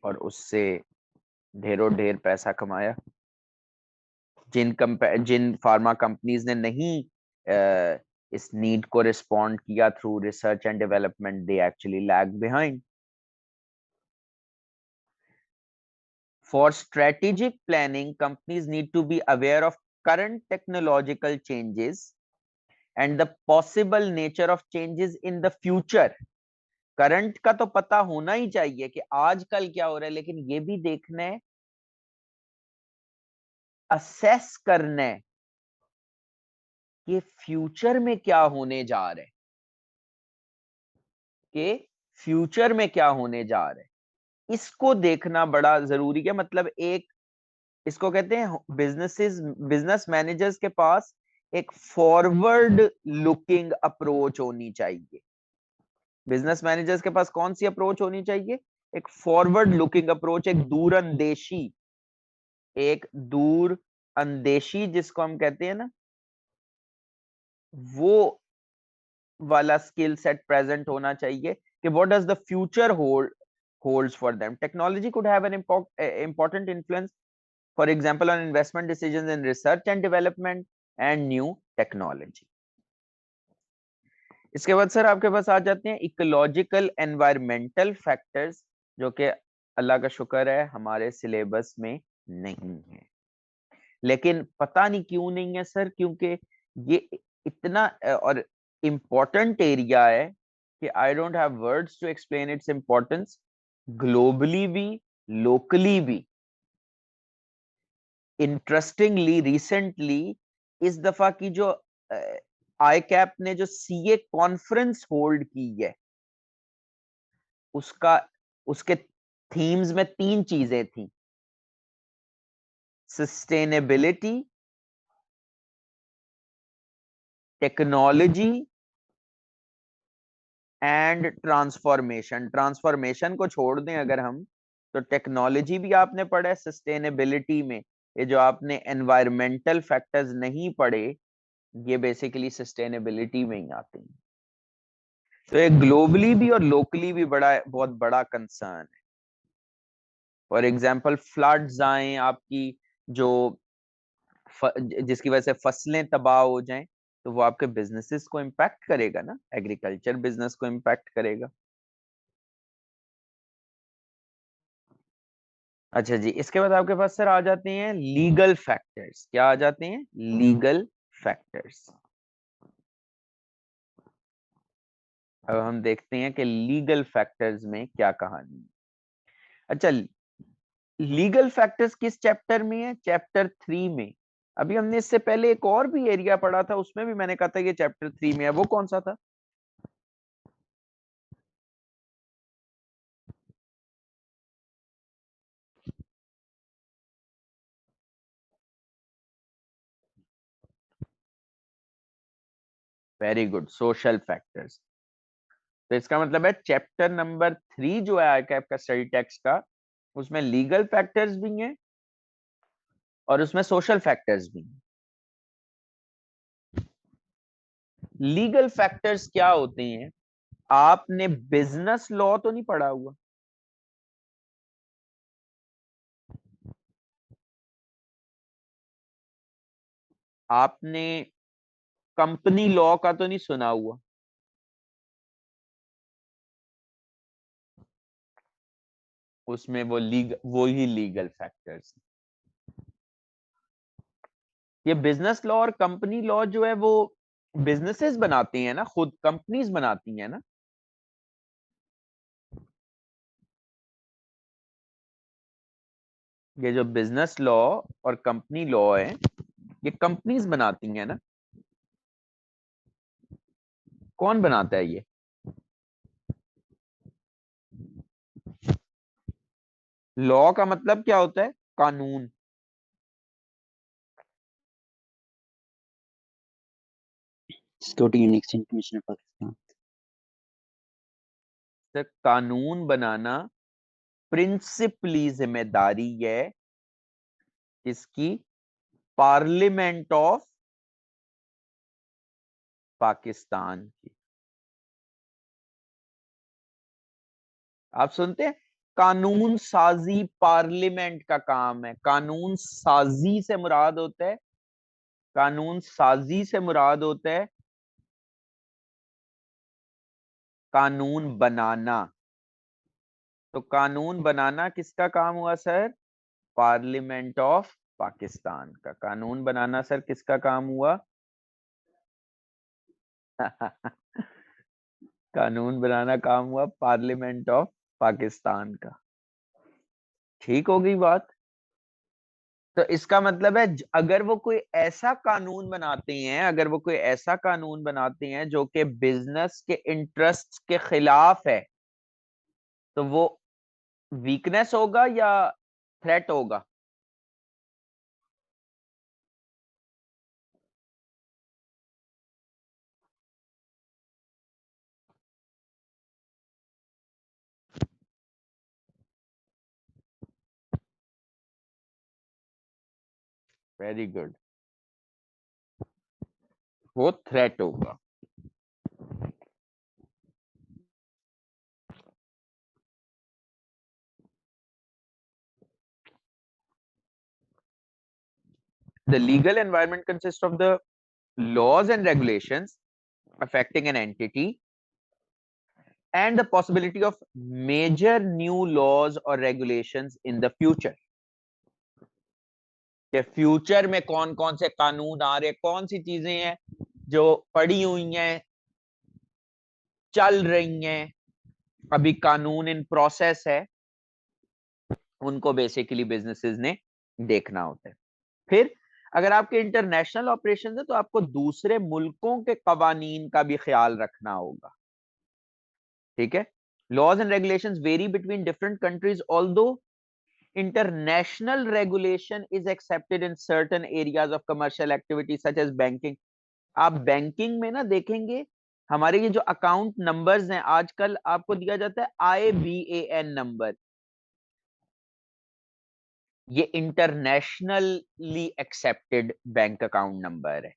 और उससे ढेरों ढेर पैसा कमाया। जिन फार्मा कंपनीज ने नहीं इस नीड को रिस्पॉन्ड किया through research and development, they actually lag behind. For strategic planning, companies need to be aware of current technological changes and the possible nature of changes in the future. Current का तो पता होना ही चाहिए कि आजकल क्या हो रहा है, लेकिन ये भी देखना है, असेस करना है कि फ्यूचर में क्या होने जा रहा है, कि फ्यूचर में क्या होने जा रहा है, इसको देखना बड़ा जरूरी है। मतलब एक, इसको कहते हैं बिजनेस मैनेजर्स के पास एक फॉरवर्ड लुकिंग अप्रोच होनी चाहिए। बिजनेस मैनेजर्स के पास कौन सी अप्रोच होनी चाहिए? एक फॉरवर्ड लुकिंग अप्रोच, एक दूर अंदेशी जिसको हम कहते हैं ना, वो वाला स्किल सेट प्रेजेंट होना चाहिए कि what does the future holds for them. Technology could have an important influence, for example on investment decisions in research and development and new technology। इसके बाद सर आपके पास आ जाते हैं इकोलॉजिकल एनवायरमेंटल फैक्टर्स, जो कि अल्लाह का शुक्र है हमारे सिलेबस में नहीं है। लेकिन पता नहीं क्यों नहीं है सर, क्योंकि ये इतना और इम्पोर्टेंट एरिया है कि I don't have words to explain its importance, globally भी लोकली भी। इंटरेस्टिंगली रिसेंटली इस दफा की जो आई कैप ने जो सीए कॉन्फ्रेंस होल्ड की है, उसका उसके थीम्स में 3 चीजें थी: sustainability, technology and transformation. Transformation को छोड़ दें अगर हम, तो टेक्नोलॉजी भी आपने पढ़ा है। सस्टेनेबिलिटी में ये जो आपने एनवायरमेंटल फैक्टर्स नहीं पढ़े, ये बेसिकली सस्टेनेबिलिटी में ही आते हैं। तो ये ग्लोबली भी और लोकली भी बहुत बड़ा कंसर्न है। फॉर एग्जाम्पल फ्लड्स आए आपकी, जो जिसकी वजह से फसलें तबाह हो जाएं, तो वो आपके बिजनेसेस को इम्पैक्ट करेगा ना, एग्रीकल्चर बिजनेस को इम्पैक्ट करेगा। अच्छा जी, इसके बाद आपके पास सर आ जाते हैं लीगल फैक्टर्स। क्या आ जाते हैं? Legal factors. अब हम देखते हैं कि लीगल फैक्टर्स में क्या कहानी है। अच्छा, लीगल फैक्टर्स किस चैप्टर में है? चैप्टर 3 में। अभी हमने इससे पहले एक और भी एरिया पढ़ा था, उसमें भी मैंने कहा था कि चैप्टर 3 में है। वो कौन सा था? Very good, social factors. तो इसका मतलब है चैप्टर नंबर 3 जो है आईकैप का स्टडी टेक्स्ट का, उसमें लीगल फैक्टर्स भी हैं और उसमें सोशल फैक्टर्स भी हैं। लीगल फैक्टर्स क्या होते हैं? आपने बिजनेस लॉ तो नहीं पढ़ा हुआ? आपने कंपनी लॉ का तो नहीं सुना हुआ? उसमें वो ही लीगल फैक्टर्स। ये बिजनेस लॉ और कंपनी लॉ जो है वो बिजनेसेस बनाती हैं ना, खुद कंपनीज बनाती हैं ना। ये जो बिजनेस लॉ और कंपनी लॉ है, ये कंपनीज बनाती हैं ना। कौन बनाता है ये? लॉ का मतलब क्या होता है? कानून। Security and exchange commission of Pakistan. तो कानून बनाना प्रिंसिपली जिम्मेदारी है किसकी? पार्लियामेंट ऑफ पाकिस्तान की। आप सुनते हैं कानून साजी पार्लियामेंट का काम है। कानून साजी से मुराद होता है, कानून साजी से मुराद होता है कानून बनाना। तो कानून बनाना किसका काम हुआ सर? पार्लियामेंट ऑफ पाकिस्तान का। कानून बनाना सर किसका काम हुआ? कानून बनाना काम हुआ पार्लियामेंट ऑफ पाकिस्तान का। ठीक हो गई बात? तो इसका मतलब है अगर वो कोई ऐसा कानून बनाते हैं, अगर वो कोई ऐसा कानून बनाते हैं जो कि बिजनेस के इंटरेस्ट के खिलाफ है, तो वो वीकनेस होगा या थ्रेट होगा? वेरी गुड, वो थ्रेट होगा। The legal environment consists of the laws and regulations affecting an entity and the possibility of major new laws or regulations in the future। कि फ्यूचर में कौन कौन से कानून आ रहे हैं, कौन सी चीजें हैं जो पड़ी हुई हैं, चल रही हैं, अभी कानून इन प्रोसेस है, उनको बेसिकली बिजनेसेस ने देखना होता है। फिर अगर आपके इंटरनेशनल ऑपरेशन है तो आपको दूसरे मुल्कों के कवानीन का भी ख्याल रखना होगा। ठीक है? Laws and regulations vary between different countries although international regulation is accepted in certain areas of commercial activity such as banking। आप बैंकिंग में ना देखेंगे हमारे ये जो अकाउंट नंबर्स हैं, आजकल आपको दिया जाता है IBAN नंबर। ये internationally accepted bank account number है।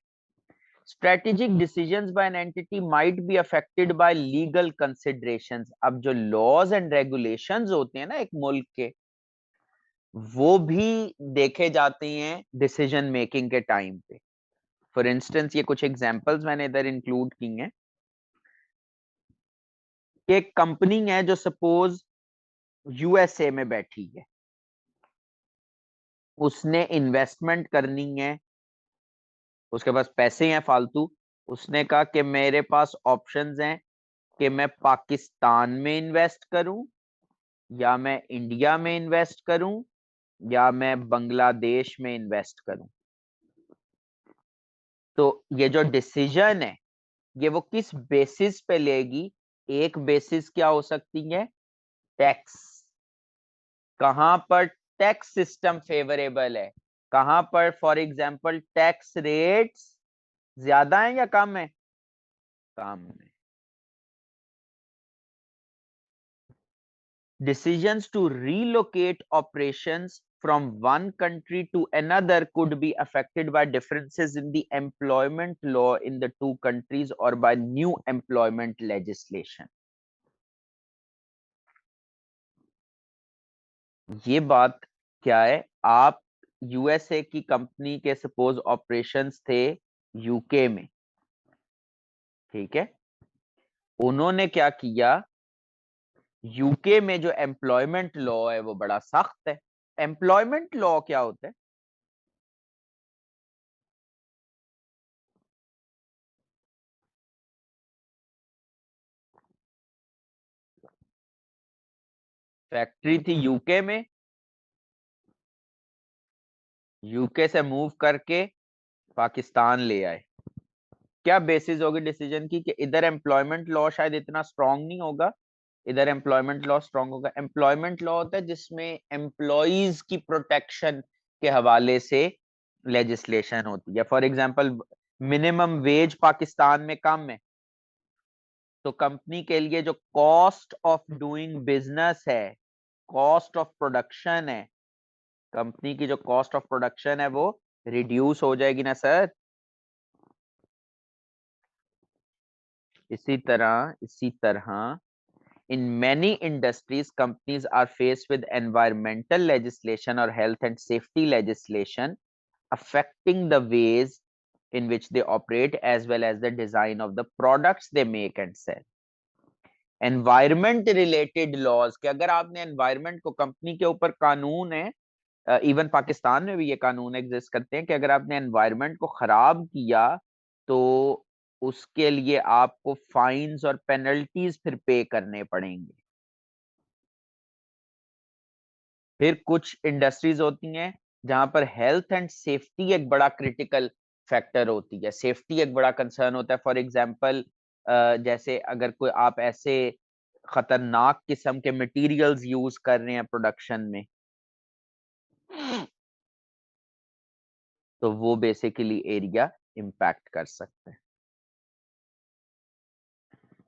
Strategic decisions by an entity might be affected by legal considerations. अब जो लॉज एंड रेगुलेशंस होते हैं ना एक मुल्क के, वो भी देखे जाते हैं डिसीजन मेकिंग के टाइम पे। फॉर इंस्टेंस ये कुछ एग्जांपल्स मैंने इधर इंक्लूड की हैं कि एक कंपनी है जो सपोज USA में बैठी है, उसने इन्वेस्टमेंट करनी है, उसके पास पैसे हैं फालतू। उसने कहा कि मेरे पास ऑप्शंस हैं कि मैं पाकिस्तान में इन्वेस्ट करूं, या मैं इंडिया में इन्वेस्ट करूं, या मैं बांग्लादेश में इन्वेस्ट करूं। तो ये जो डिसीजन है ये वो किस बेसिस पे लेगी? एक बेसिस क्या हो सकती है? टैक्स। कहां पर टैक्स सिस्टम फेवरेबल है, कहां पर फॉर एग्जांपल टैक्स रेट्स ज्यादा है या कम है? कम है। Decisions to relocate operations from one country to another could be affected by differences in the employment law in the two countries or by new employment legislation। ये बात क्या है? आप USA की कंपनी के सपोज ऑपरेशंस थे UK में, ठीक है? उन्होंने क्या किया, यूके में जो एम्प्लॉयमेंट लॉ है वो बड़ा सख्त है। एम्प्लॉयमेंट लॉ क्या होता है? फैक्ट्री थी यूके में, यूके से मूव करके पाकिस्तान ले आए। क्या बेसिस होगी डिसीजन की? कि इधर एम्प्लॉयमेंट लॉ शायद इतना स्ट्रांग नहीं होगा, इधर एम्प्लॉयमेंट लॉ स्ट्रांग होगा। एम्प्लॉयमेंट लॉ होता है जिसमें एम्प्लॉयज की प्रोटेक्शन के हवाले से लेजिस्लेशन होती है। For example minimum wage Pakistan में कम है, तो कंपनी के लिए जो कॉस्ट ऑफ डूइंग बिजनेस है, कॉस्ट ऑफ प्रोडक्शन है, कंपनी की जो कॉस्ट ऑफ प्रोडक्शन है वो रिड्यूस हो जाएगी ना सर। इसी तरह in many industries, companies are faced with environmental legislation or health and safety legislation affecting the ways in which they operate as well as the design of the products they make and sell. Environment related laws के अगर आपने environment को, company के ऊपर कानून है, even Pakistan में भी ये कानून एग्जिस्ट करते हैं कि अगर आपने एनवायरमेंट को खराब किया तो उसके लिए आपको फाइन्स और पेनल्टीज फिर पे करने पड़ेंगे। फिर कुछ इंडस्ट्रीज होती हैं जहां पर हेल्थ एंड सेफ्टी एक बड़ा क्रिटिकल फैक्टर होती है, सेफ्टी एक बड़ा कंसर्न होता है। फॉर एग्जांपल जैसे अगर कोई आप ऐसे खतरनाक किस्म के मटेरियल्स यूज कर रहे हैं प्रोडक्शन में, तो वो बेसिकली एरिया इम्पैक्ट कर सकते हैं।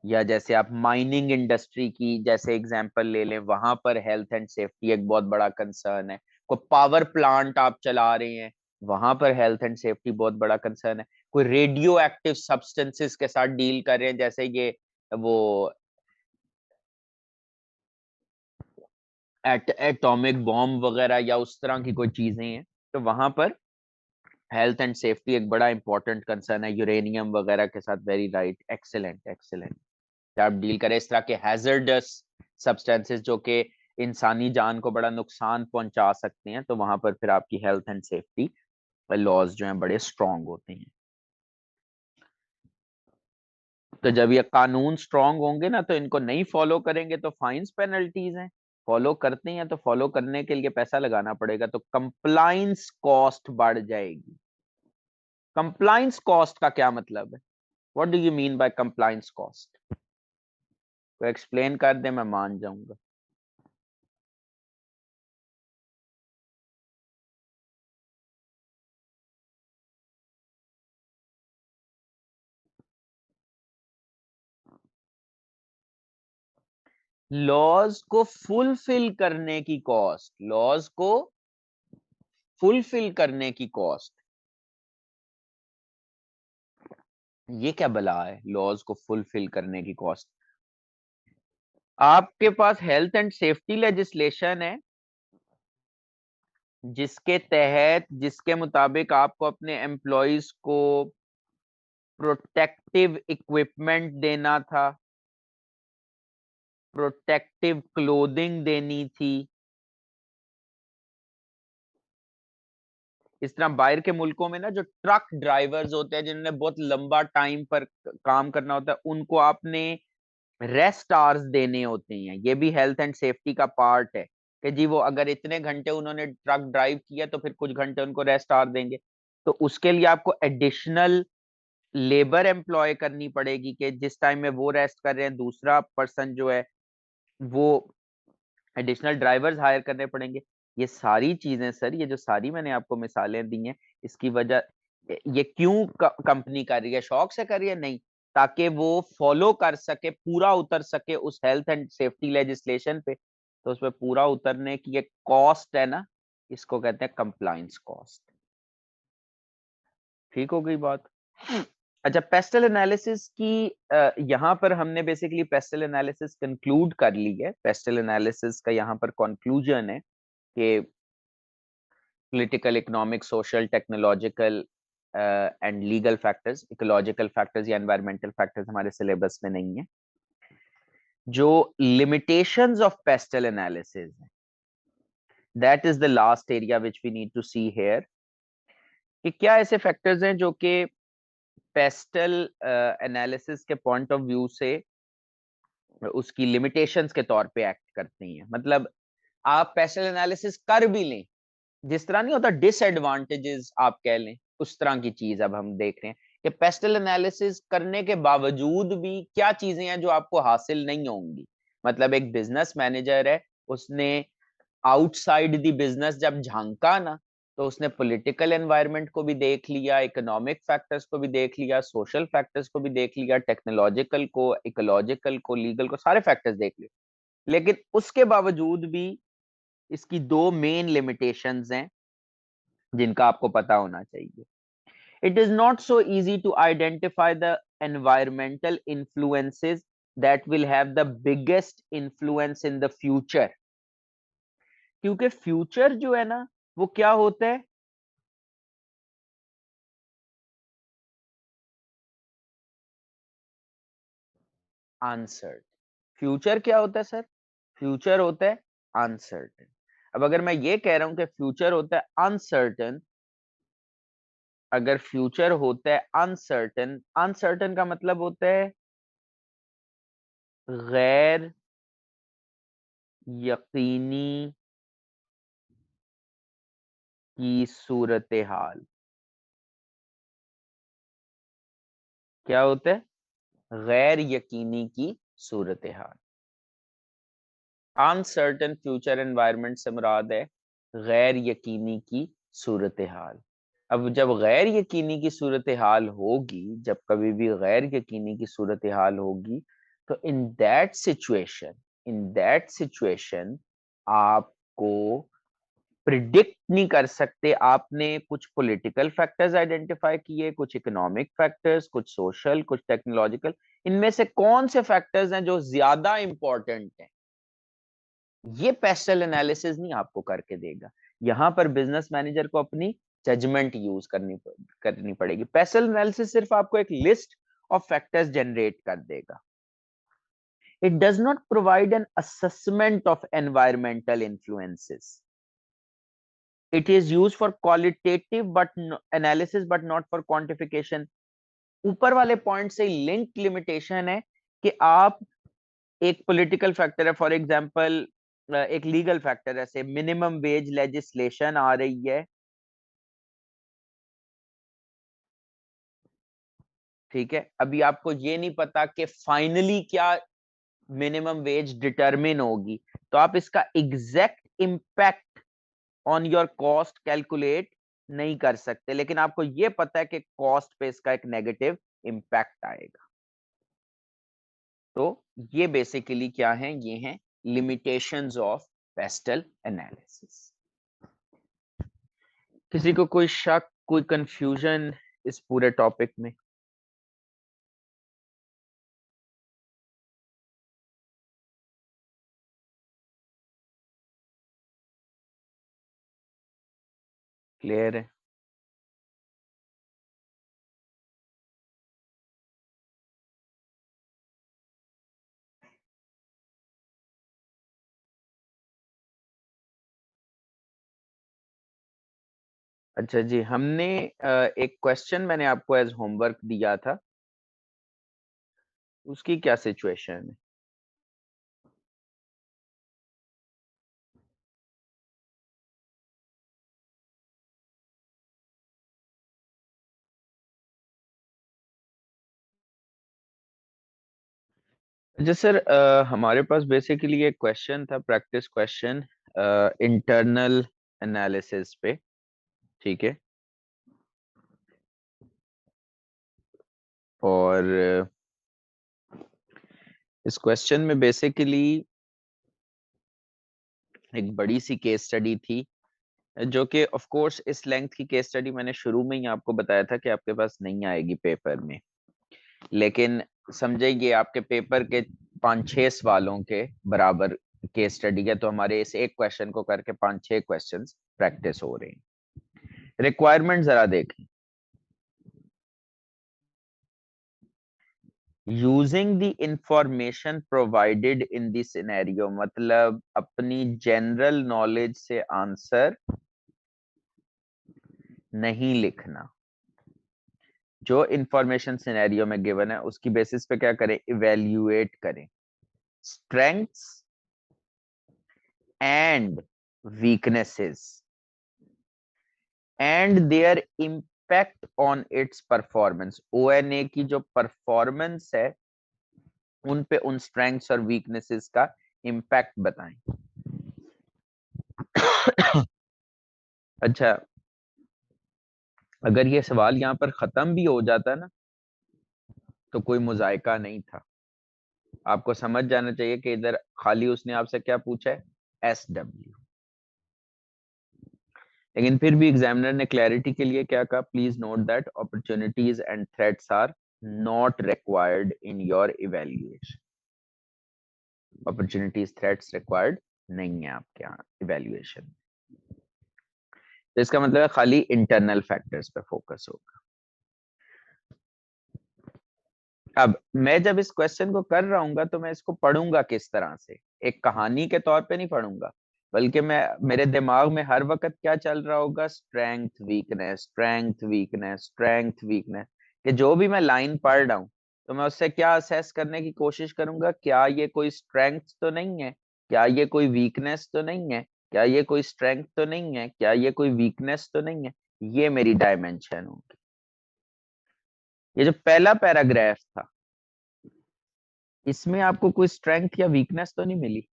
या जैसे आप माइनिंग इंडस्ट्री की जैसे एग्जांपल ले लें, वहां पर हेल्थ एंड सेफ्टी एक बहुत बड़ा कंसर्न है। कोई पावर प्लांट आप चला रहे हैं, वहां पर हेल्थ एंड सेफ्टी बहुत बड़ा कंसर्न है। कोई रेडियो एक्टिव सब्सटेंसेस के साथ डील कर रहे हैं, जैसे ये वो एटॉमिक बॉम्ब वगैरह या उस तरह की कोई चीजें हैं, तो वहां पर हेल्थ एंड सेफ्टी एक बड़ा इंपॉर्टेंट कंसर्न है। यूरेनियम वगैरह के साथ, वेरी राइट, एक्सेलेंट एक्सेलेंट। आप डील करें इस तरह के हैजर्डस सब्सटेंसेस जो कि इंसानी जान को बड़ा नुकसान पहुंचा सकते हैं, तो वहां पर फिर आपकी हेल्थ एंड सेफ्टी लॉज जो हैं बड़े स्ट्रांग होते हैं। तो जब ये कानून स्ट्रांग होंगे ना, तो इनको नहीं फॉलो करेंगे तो फाइन्स पेनल्टीज हैं, फॉलो करते हैं तो फॉलो करने के लिए पैसा लगाना पड़ेगा, तो कंप्लाइंस कॉस्ट बढ़ जाएगी। कंप्लाइंस कॉस्ट का क्या मतलब है? What do you mean by compliance cost? को एक्सप्लेन कर दे, मैं मान जाऊंगा। लॉज को फुलफिल करने की कॉस्ट, लॉज को फुलफिल करने की कॉस्ट, ये क्या बला है? लॉज को फुलफिल करने की कॉस्ट, आपके पास हेल्थ एंड सेफ्टी लेजिस्लेशन है जिसके तहत, जिसके मुताबिक आपको अपने एम्प्लॉयज को प्रोटेक्टिव इक्विपमेंट देना था, प्रोटेक्टिव क्लोथिंग देनी थी। इस तरह बाहर के मुल्कों में ना जो ट्रक ड्राइवर्स होते हैं जिन्होंने बहुत लंबा टाइम पर काम करना होता है, उनको आपने रेस्ट आवर्स देने होते हैं। ये भी हेल्थ एंड सेफ्टी का पार्ट है कि जी वो अगर इतने घंटे उन्होंने ट्रक ड्राइव किया तो फिर कुछ घंटे उनको रेस्ट आवर देंगे। तो उसके लिए आपको एडिशनल लेबर एम्प्लॉय करनी पड़ेगी कि जिस टाइम में वो रेस्ट कर रहे हैं, दूसरा पर्सन जो है वो एडिशनल ड्राइवर्स हायर करने पड़ेंगे। ये सारी चीजें सर, ये जो सारी मैंने आपको मिसालें दी हैं, इसकी वजह, ये क्यों कंपनी कर रही है? शौक से कर रही है? नहीं, ताकि वो फॉलो कर सके, पूरा उतर सके उस हेल्थ एंड सेफ्टी लेजिस्लेशन पे। तो उसमें पूरा उतरने की एक कॉस्ट है ना, इसको कहते हैं कंप्लायंस कॉस्ट। ठीक हो गई बात? अच्छा, पेस्टल एनालिसिस की यहाँ पर हमने बेसिकली पेस्टल एनालिसिस कंक्लूड कर ली है। पेस्टल एनालिसिस का यहाँ पर कंक्लूजन है कि political, economic, social, technological and legal factors, ecological factors या एनवायरमेंटल फैक्टर्स हमारे सिलेबस में नहीं है। जो लिमिटेशंस ऑफ पेस्टल एनालिसिस है, that is the last area which we need to see here, कि क्या ऐसे फैक्टर्स हैं जो कि पेस्टल एनालिसिस के पॉइंट ऑफ व्यू से उसकी लिमिटेशंस के तौर पे एक्ट करती हैं। मतलब आप पेस्टल एनालिसिस कर भी लें, जिस तरह नहीं होता डिसएडवांटेजेस आप कह लें, उस तरह की चीज अब हम देख रहे हैं कि पेस्टल एनालिसिस करने के बावजूद भी क्या चीजें हैं जो आपको हासिल नहीं होंगी। मतलब एक बिजनेस मैनेजर है, उसने आउटसाइड द बिजनेस जब झांका ना, तो उसने पॉलिटिकल एनवायरनमेंट को भी देख लिया, इकोनॉमिक फैक्टर्स को भी देख लिया, सोशल फैक्टर्स को भी देख लिया, टेक्नोलॉजिकल को, इकोलॉजिकल को, लीगल को, सारे फैक्टर्स देख लिए। लेकिन उसके बावजूद भी इसकी दो मेन लिमिटेशंस हैं जिनका आपको पता होना चाहिए। It is not so easy to identify the environmental influences that will have the biggest influence in the future? क्योंकि फ्यूचर जो है ना वो क्या होता है, अनसर्टन। फ्यूचर क्या होता है सर? फ्यूचर होता है अनसर्टन। अब अगर मैं ये कह रहा हूं कि फ्यूचर होता है अनसर्टन, अगर फ्यूचर होता है अनसर्टन, अनसर्टन का मतलब होता है गैर यकीनी की सूरत हाल। क्या होता है? गैर यकीनी की सूरत हाल। अनसर्टन फ्यूचर एनवायरनमेंट से मुराद है गैर यकीनी की सूरत हाल। अब जब गैर यकीनी की सूरत हाल होगी, जब कभी भी गैर यकीनी की सूरत हाल होगी, तो इन दैट सिचुएशन आपको प्रिडिक्ट नहीं कर सकते। आपने कुछ पॉलिटिकल फैक्टर्स आइडेंटिफाई किए, कुछ इकोनॉमिक फैक्टर्स, कुछ सोशल, कुछ टेक्नोलॉजिकल, इनमें से कौन से फैक्टर्स हैं जो ज्यादा इंपॉर्टेंट हैं, ये पेस्टल एनालिसिस नहीं आपको करके देगा। यहां पर बिजनेस मैनेजर को अपनी जजमेंट यूज करनी पड़ेगी। पेस्टल एनालिसिस सिर्फ आपको एक लिस्ट ऑफ फैक्टर्स जनरेट कर देगा। It does not provide an assessment of environmental influences. It is use for qualitative but analysis but not for quantification. ऊपर वाले पॉइंट से लिंक लिमिटेशन है कि आप एक पॉलिटिकल फैक्टर है, फॉर एग्जांपल एक लीगल फैक्टर है, से मिनिमम वेज लेजिस्लेशन आ रही है, ठीक है, अभी आपको ये नहीं पता कि फाइनली क्या मिनिमम वेज डिटरमिन होगी, तो आप इसका exact impact on your cost calculate नहीं कर सकते, लेकिन आपको ये पता है कि कॉस्ट पे इसका एक नेगेटिव इम्पैक्ट आएगा। तो ये बेसिकली क्या है, ये हैं लिमिटेशंस ऑफ पेस्टल एनालिसिस। किसी को कोई शक, कोई कंफ्यूजन इस पूरे टॉपिक में? क्लियर है? अच्छा जी, हमने एक क्वेश्चन मैंने आपको एज होमवर्क दिया था, उसकी क्या सिचुएशन है? जी सर, हमारे पास बेसिकली एक क्वेश्चन था, प्रैक्टिस क्वेश्चन इंटरनल एनालिसिस पे, ठीक है, और इस क्वेश्चन में बेसिकली एक बड़ी सी केस स्टडी थी, जो कि ऑफ कोर्स इस लेंथ की केस स्टडी मैंने शुरू में ही आपको बताया था कि आपके पास नहीं आएगी पेपर में, लेकिन समझिए आपके पेपर के 5-6 सवालों के बराबर केस स्टडी है, तो हमारे इस एक क्वेश्चन को करके 5-6 क्वेश्चंस प्रैक्टिस हो रहे हैं। रिक्वायरमेंट जरा देखें। Using the information provided in the scenario, मतलब अपनी जनरल नॉलेज से आंसर नहीं लिखना। जो इंफॉर्मेशन सिनेरियो में गिवन है उसकी बेसिस पे क्या करें, इवेल्युएट करें strengths and weaknesses and their impact on its performance. ONA की जो परफॉर्मेंस है उन पे उन स्ट्रेंथ्स और वीकनेसेस का इम्पैक्ट बताएं। अच्छा, अगर ये सवाल यहाँ पर खत्म भी हो जाता ना तो कोई मुजायका नहीं था। आपको समझ जाना चाहिए कि इधर खाली उसने आपसे क्या पूछा है, SW। लेकिन फिर भी एग्जामिनर ने क्लैरिटी के लिए क्या कहा, please note that opportunities and threats are not required in your evaluation. Opportunities threats required नहीं है आपके यहाँ इवैल्यूएशन। तो इसका मतलब है खाली इंटरनल फैक्टर्स पे फोकस होगा। अब मैं जब इस क्वेश्चन को कर रहा हूँ तो मैं इसको पढ़ूंगा किस तरह से, एक कहानी के तौर पे नहीं पढ़ूंगा, बल्कि मैं मेरे दिमाग में हर वक्त क्या चल रहा होगा, strength weakness, strength weakness, strength weakness, कि जो भी मैं लाइन पढ़ रहा हूँ तो मैं उससे क्या असेस करने की कोशिश करूंगा, क्या ये कोई स्ट्रेंथ तो नहीं है, क्या ये कोई वीकनेस तो नहीं है, क्या ये कोई स्ट्रेंथ तो नहीं है, क्या ये कोई वीकनेस तो नहीं है। ये मेरी डायमेंशन होगी। ये जो पहला पैराग्राफ था इसमें आपको कोई स्ट्रेंथ या वीकनेस तो नहीं मिली?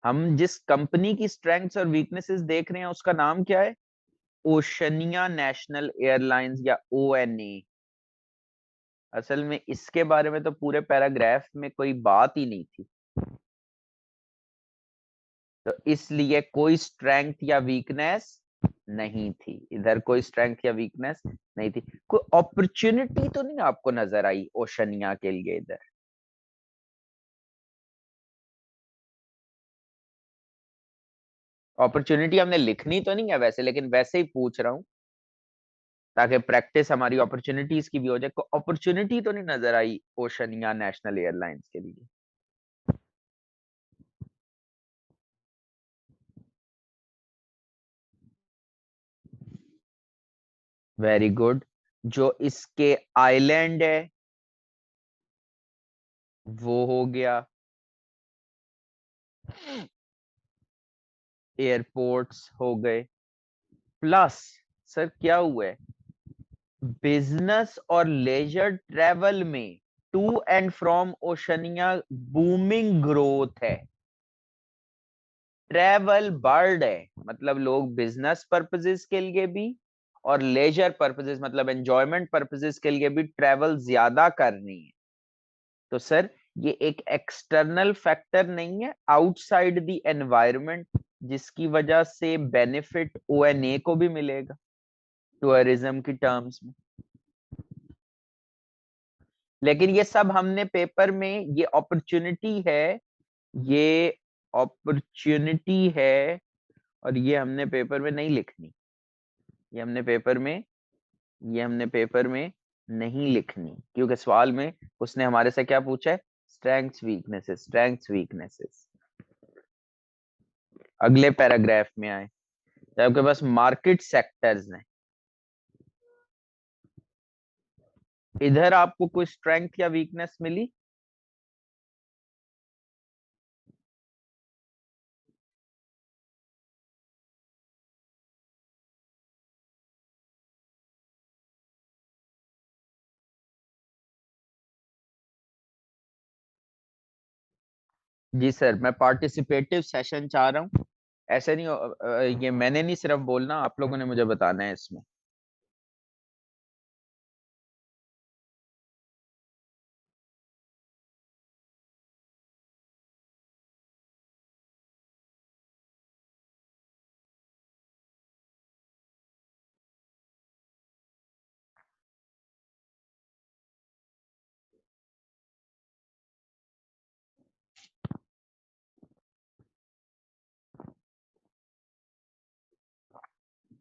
हम जिस कंपनी की स्ट्रेंथ्स और वीकनेसेस देख रहे हैं उसका नाम क्या है? ओशनिया नेशनल एयरलाइंस या ONA। असल में इसके बारे में तो पूरे पैराग्राफ में कोई बात ही नहीं थी, तो इसलिए कोई स्ट्रेंथ या वीकनेस नहीं थी इधर, कोई स्ट्रेंथ या वीकनेस नहीं थी। कोई अपॉर्चुनिटी तो नहीं आपको नजर आई ओशनिया के लिए इधर? अपॉर्चुनिटी हमने लिखनी तो नहीं है वैसे, लेकिन वैसे ही पूछ रहा हूँ ताकि प्रैक्टिस हमारी अपॉर्चुनिटीज की भी हो जाए। को अपॉर्चुनिटी तो नहीं नजर आई ओशनिया नेशनल एयरलाइंस के लिए? Very good. जो इसके आइलैंड है वो हो गया, एयरपोर्ट्स हो गए, प्लस सर क्या हुआ है, बिजनेस और लेजर ट्रेवल में to and from Oceania booming growth है। ट्रेवल बर्ड है, मतलब लोग बिजनेस पर्पसेस के लिए भी और लेजर पर्पसेस मतलब एंजॉयमेंट पर्पसेस के लिए भी ट्रेवल ज्यादा करनी है। तो सर ये एक एक्सटर्नल फैक्टर नहीं है आउटसाइड द एनवायरनमेंट जिसकी वजह से बेनिफिट ONA को भी मिलेगा टूरिज्म की टर्म्स में? लेकिन ये सब हमने पेपर में, ये अपॉर्चुनिटी है, ये अपॉर्चुनिटी है, और ये हमने पेपर में नहीं लिखनी, ये हमने पेपर में, ये हमने पेपर में नहीं लिखनी, क्योंकि सवाल में उसने हमारे से क्या पूछा है, स्ट्रेंथ्स वीकनेसेस, स्ट्रेंथ्स वीकनेसेस। अगले पैराग्राफ में आए तो आपके पास मार्केट सेक्टर्स हैं, इधर आपको कोई स्ट्रेंथ या वीकनेस मिली? जी सर, मैं पार्टिसिपेटिव सेशन चाह रहा हूँ। ऐसे नहीं ये मैंने नहीं सिर्फ बोलना, आप लोगों ने मुझे बताना है इसमें।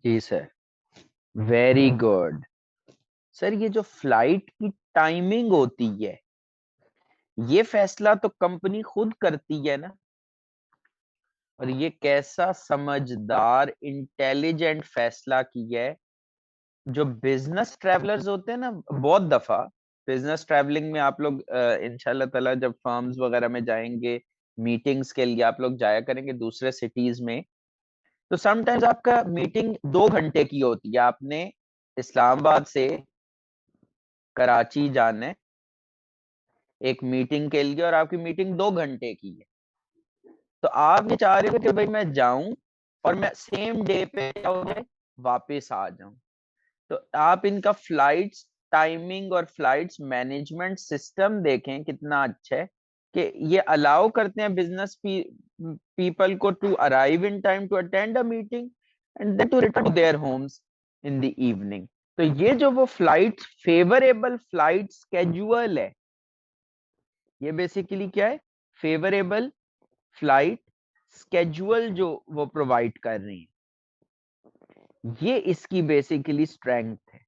जी सर, वेरी गुड। सर ये जो फ्लाइट की टाइमिंग होती है ये फैसला तो कंपनी खुद करती है ना, और ये कैसा समझदार इंटेलिजेंट फैसला किया है। जो बिजनेस ट्रैवलर्स होते हैं ना, बहुत दफा बिजनेस ट्रैवलिंग में आप लोग इंशाल्लाह ताला जब फर्म्स वगैरह में जाएंगे, मीटिंग्स के लिए आप लोग जाया करेंगे दूसरे सिटीज में, तो समटाइम्स आपका मीटिंग 2 घंटे की होती है, आपने इस्लामाबाद से कराची जाना है एक मीटिंग के लिए और आपकी मीटिंग 2 घंटे की है। तो आप ये चाह रहे हो कि भाई मैं जाऊं और मैं सेम डे पे क्या हो जाए, वापस आ जाऊं। तो आप इनका फ्लाइट्स टाइमिंग और फ्लाइट्स मैनेजमेंट सिस्टम देखें कितना अच्छा है, कि ये अलाउ करते हैं business people to arrive in time to attend a meeting and then to return to their homes in the evening. तो ये जो वो फ्लाइट फेवरेबल फ्लाइट स्केड्यूल है, ये बेसिकली क्या है, फेवरेबल फ्लाइट स्केड्यूल जो वो प्रोवाइड कर रही है, ये इसकी बेसिकली स्ट्रेंथ है।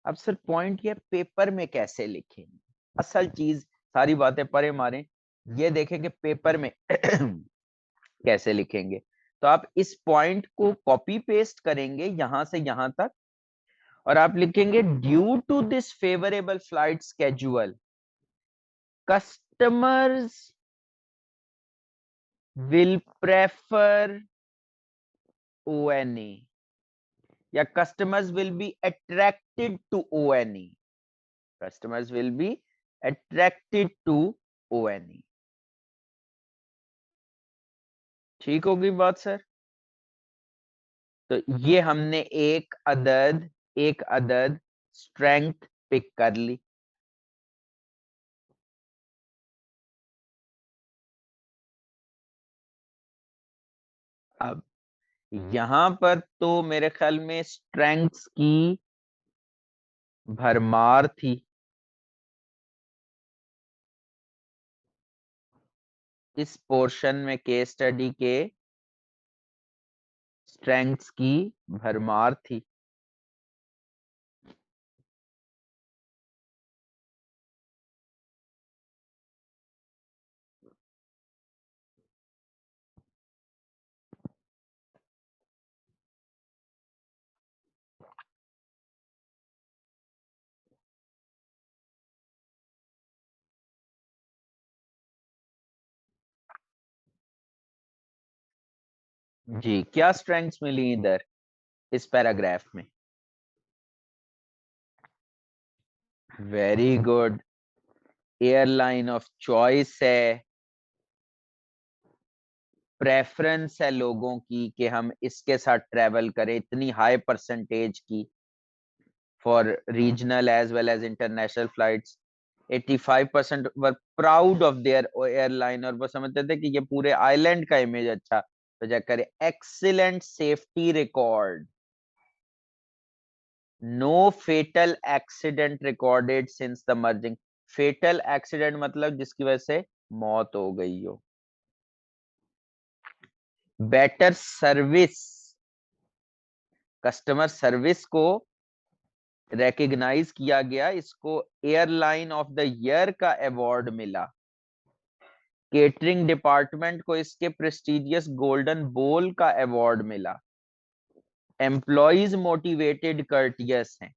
अब सर पॉइंट ये पेपर में कैसे लिखेंगे, असल चीज, सारी बातें परे मारें, ये देखेंगे पेपर में कैसे लिखेंगे। तो आप इस पॉइंट को कॉपी पेस्ट करेंगे यहां से यहां तक, और आप लिखेंगे due to this favourable flight schedule customers will prefer ONE, या customers will be attracted to ONE, customers will be attracted to ONE। ठीक होगी बात सर? तो ये हमने एक अदद स्ट्रेंथ पिक कर ली। अब यहां पर तो मेरे ख्याल में स्ट्रेंथ्स की भरमार थी। इस पोर्शन में केस स्टडी के स्ट्रेंथ्स की भरमार थी। जी, क्या स्ट्रेंथ्स मिली इधर इस पैराग्राफ में? Very good, airline of choice है, प्रेफरेंस है लोगों की कि हम इसके साथ ट्रेवल करें, इतनी हाई परसेंटेज की for regional as well as international flights. 85% were proud of their airline, और वो समझते थे कि ये पूरे आइलैंड का इमेज अच्छा तो जा करे। Excellent safety record, no fatal accident recorded since the merging. Fatal accident मतलब जिसकी वजह से मौत हो गई हो। बेटर सर्विस, कस्टमर सर्विस को रिकॉग्नाइज किया गया, इसको एयरलाइन ऑफ द ईयर का अवार्ड मिला। केटरिंग डिपार्टमेंट को इसके प्रेस्टिजियस गोल्डन बोल का अवार्ड मिला। एम्प्लॉइज मोटिवेटेड कर्टियस हैं।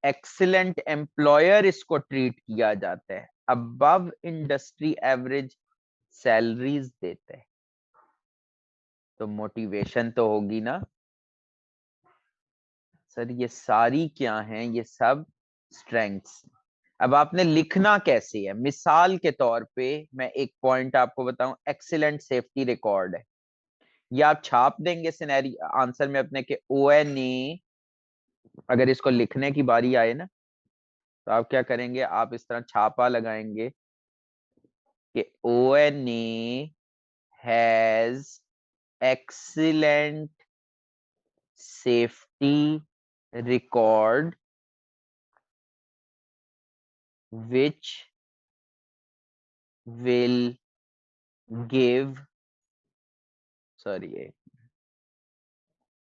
एक्सीलेंट एम्प्लॉयर इसको ट्रीट किया जाता है। अबव इंडस्ट्री एवरेज सैलरीज देते हैं। तो मोटिवेशन तो होगी ना सर, ये सारी क्या हैं, ये सब स्ट्रेंथ्स। अब आपने लिखना कैसे है, मिसाल के तौर पे मैं एक पॉइंट आपको बताऊं, एक्सीलेंट सेफ्टी रिकॉर्ड है, ये आप छाप देंगे सिनेरी आंसर में अपने के ONE। अगर इसको लिखने की बारी आए ना, तो आप क्या करेंगे, आप इस तरह छापा लगाएंगे कि ONE has excellent safety record which will give, sorry,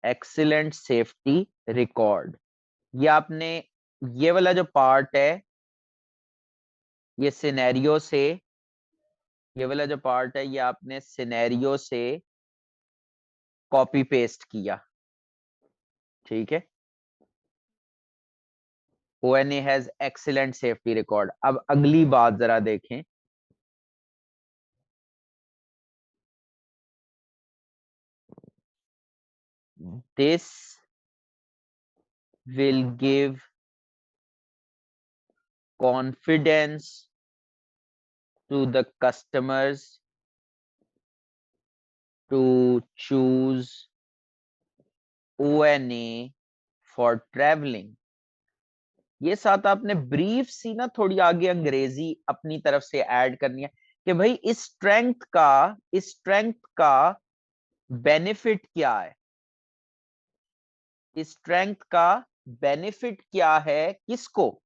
excellent safety record। ये आपने, ये वाला जो पार्ट है, ये सिनेरियो से, ये वाला जो पार्ट है, ये आपने सिनेरियो से कॉपी पेस्ट किया, ठीक है। ONE has excellent safety record. अब अगली बात जरा देखें, this will give confidence to the customers to choose ONE for traveling। ये साथ आपने ब्रीफ सी ना थोड़ी आगे अंग्रेजी अपनी तरफ से ऐड करनी है कि भाई इस स्ट्रेंथ का बेनिफिट क्या है, इस स्ट्रेंथ का बेनिफिट क्या है, किसको,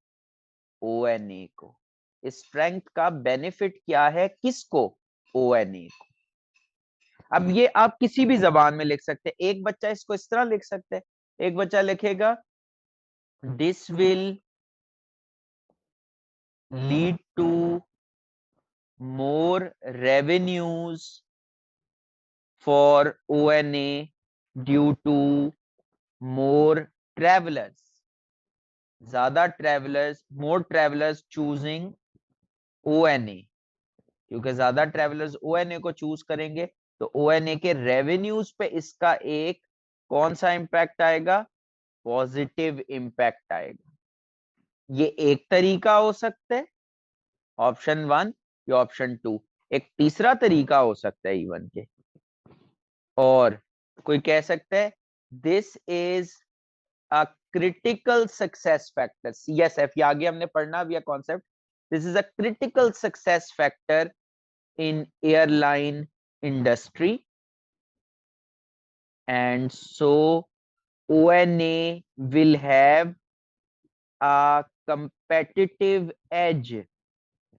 ओएनए को। इस स्ट्रेंथ का बेनिफिट क्या है, किसको, ओएनए को। अब ये आप किसी भी जबान में लिख सकते हैं। एक बच्चा इसको इस तरह लिख सकते हैं, एक बच्चा लिखेगा this will lead to more revenues for ONA due to more travelers, ज्यादा travellers, more travellers choosing ONA, क्योंकि ज्यादा ट्रेवलर्स ONA को चूज करेंगे तो ONA के रेवेन्यूज पे इसका एक कौन सा इंपैक्ट आएगा, पॉजिटिव इंपैक्ट आएगा। ये एक तरीका हो सकता है ऑप्शन 1 या ऑप्शन 2। एक तीसरा तरीका हो सकता है इवन के, और कोई कह सकता है this is a critical success factor, CSF, ये आगे हमने पढ़ना भी है concept. This is a critical success factor in airline industry and so ONA will have a competitive edge.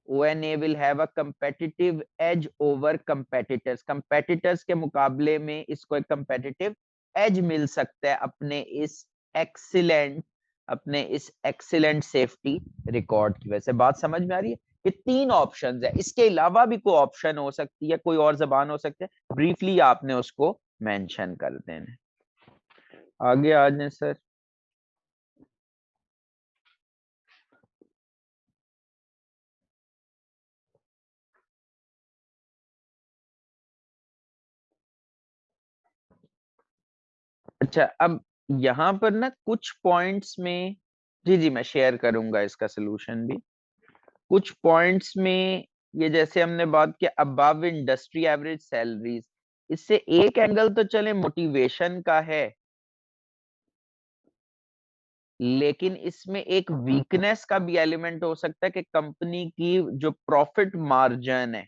ONA will have a competitive edge over competitors. Competitors के मुकाबले में इसको एक competitive edge मिल सकता है अपने इस एक्सीलेंट सेफ्टी रिकॉर्ड की वजह से। बात समझ में आ रही है? ये 3 ऑप्शंस है, इसके अलावा भी कोई ऑप्शन हो सकती है, कोई और जबान हो सकती है, ब्रीफली आपने उसको मेंशन कर देना। आगे आ जाए सर। अच्छा, अब यहाँ पर ना कुछ पॉइंट्स में, जी जी मैं शेयर करूंगा इसका सोल्यूशन भी। कुछ पॉइंट्स में ये जैसे हमने बात की अबव इंडस्ट्री एवरेज सैलरीज, इससे एक एंगल तो चले मोटिवेशन का है, लेकिन इसमें एक वीकनेस का भी एलिमेंट हो सकता है कि कंपनी की जो प्रॉफिट मार्जिन है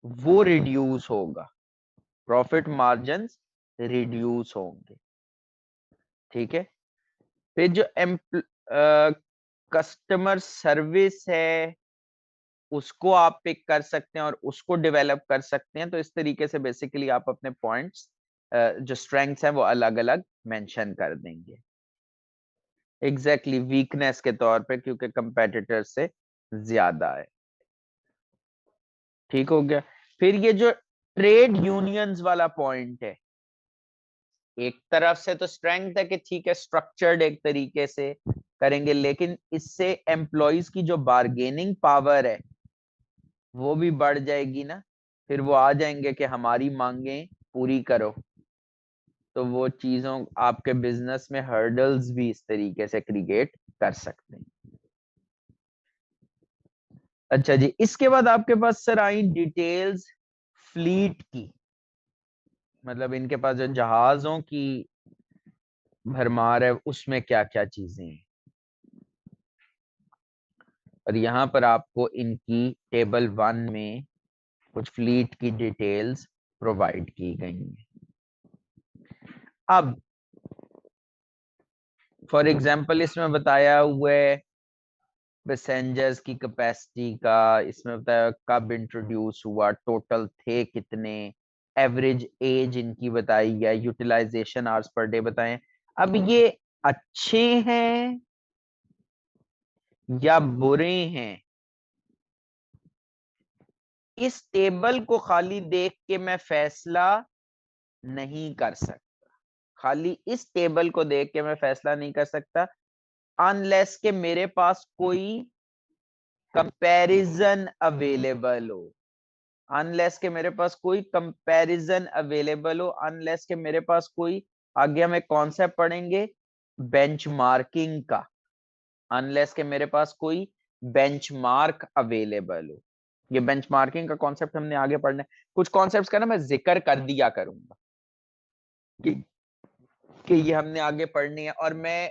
वो रिड्यूस होगा, प्रॉफिट मार्जिन रिड्यूस होंगे। ठीक है, फिर जो कस्टमर सर्विस है उसको आप पिक कर सकते हैं और उसको डेवलप कर सकते हैं। तो इस तरीके से बेसिकली आप अपने पॉइंट्स जो स्ट्रेंथ्स हैं वो अलग अलग मेंशन कर देंगे। एग्जैक्टली वीकनेस के तौर पे, क्योंकि कंपेटिटर से ज्यादा है। ठीक हो गया। फिर ये जो ट्रेड यूनियंस वाला पॉइंट है, एक तरफ से तो स्ट्रेंथ है कि ठीक है स्ट्रक्चर्ड एक तरीके से करेंगे, लेकिन इससे एम्प्लॉयज की जो बार्गेनिंग पावर है वो भी बढ़ जाएगी ना। फिर वो आ जाएंगे कि हमारी मांगें पूरी करो, तो वो चीजों आपके बिजनेस में हर्डल्स भी इस तरीके से क्रिएट कर सकते हैं। अच्छा जी, इसके बाद आपके पास सर आई डिटेल्स फ्लीट की, मतलब इनके पास जो जहाजों की भरमार है उसमें क्या क्या चीजें हैं, और यहाँ पर आपको इनकी टेबल 1 में कुछ फ्लीट की डिटेल्स प्रोवाइड की गई हैं। अब फॉर एग्जांपल इसमें बताया हुआ है पैसेंजर्स की कैपेसिटी का, इसमें बताया कब इंट्रोड्यूस हुआ, टोटल थे कितने, एवरेज एज इनकी बताई है, यूटिलाइजेशन आवर्स पर डे बताएं। अब ये अच्छे हैं या बुरे हैं, इस टेबल को खाली देख के मैं फैसला नहीं कर सकता। खाली इस टेबल को देख के मैं फैसला नहीं कर सकता अनलेस के मेरे पास कोई कंपैरिजन अवेलेबल हो, अनलेस के मेरे पास कोई कंपैरिजन अवेलेबल हो, अनलेस के मेरे पास कोई, आगे हम एक कॉन्सेप्ट पढ़ेंगे बेंचमार्किंग का, अनलेस के मेरे पास कोई बेंचमार्क अवेलेबल हो। ये बेंचमार्किंग का कॉन्सेप्ट हमने आगे पढ़ना है, कुछ कॉन्सेप्ट्स का ना मैं जिक्र कर दिया करूंगा कि ये हमने आगे पढ़नी है। और मैं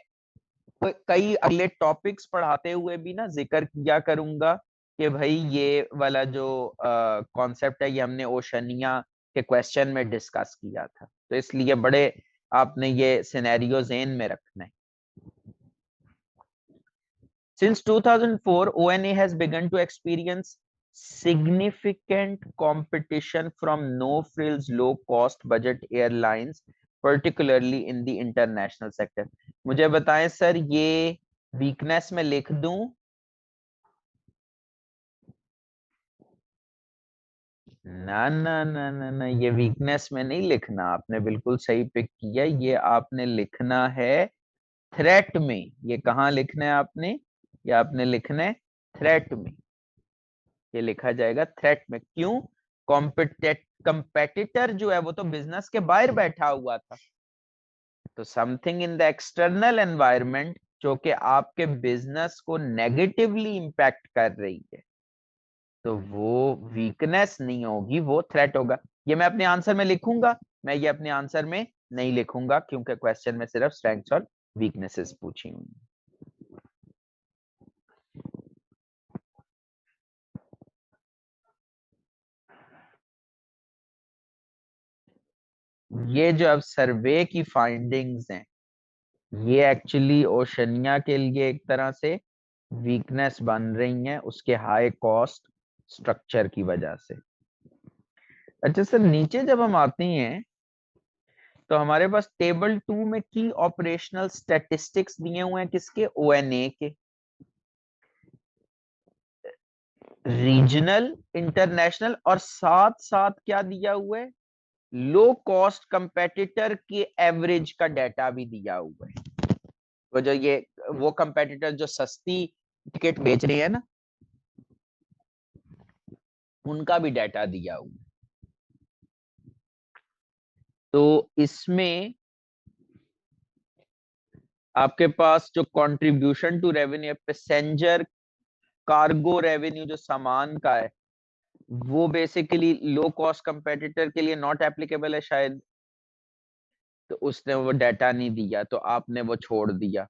कई अगले टॉपिक्स पढ़ाते हुए भी ना जिक्र किया करूंगा कि भाई ये वाला जो कॉन्सेप्ट है ये हमने ओशनिया के क्वेश्चन में डिस्कस किया था, तो इसलिए बड़े आपने ये सिनेरियो ज़हन में रखना है। Since 2004, ONA has begun to experience significant competition from no-frills, low-cost budget airlines, particularly in the international sector. मुझे बताएं सर, ये वीकनेस में लिख दूं? ना ना ना ना ना, ये वीकनेस में नहीं लिखना, आपने बिल्कुल सही पिक किया। ये आपने लिखना है थ्रेट में। ये कहाँ लिखना है आपने? ये आपने लिखना है थ्रेट में। ये लिखा जाएगा थ्रेट में। क्यों? कंपेटिटर जो है वो तो बिजनेस के बाहर बैठा हुआ था, तो something in the external environment जो कि आपके बिजनेस को नेगेटिवली इंपैक्ट कर रही है, तो वो वीकनेस नहीं होगी, वो थ्रेट होगा। ये मैं अपने आंसर में लिखूंगा? मैं ये अपने आंसर में नहीं लिखूंगा, क्योंकि क्वेश्चन में सिर्फ स्ट्रेंथ्स और वीकनेसेस पूछी हुई। ये जो अब सर्वे की फाइंडिंग्स हैं, ये एक्चुअली ओशनिया के लिए एक तरह से वीकनेस बन रही हैं, उसके हाई कॉस्ट स्ट्रक्चर की वजह से। अच्छा सर, नीचे जब हम आते हैं तो हमारे पास टेबल 2 में की ऑपरेशनल स्टैटिस्टिक्स दिए हुए हैं, किसके? ओएनए के। रीजनल, इंटरनेशनल, और साथ साथ क्या दिया हुआ है? लो कॉस्ट कंपेटिटर के एवरेज का डाटा भी दिया हुआ है। वो जो ये वो कंपेटिटर जो सस्ती टिकट बेच रहे हैं ना, उनका भी डाटा दिया हुआ है। तो इसमें आपके पास जो contribution to revenue, passenger cargo revenue जो सामान का है, वो बेसिकली लो कॉस्ट कंपेटिटर के लिए नॉट एप्लीकेबल है शायद, तो उसने वो डाटा नहीं दिया, तो आपने वो छोड़ दिया।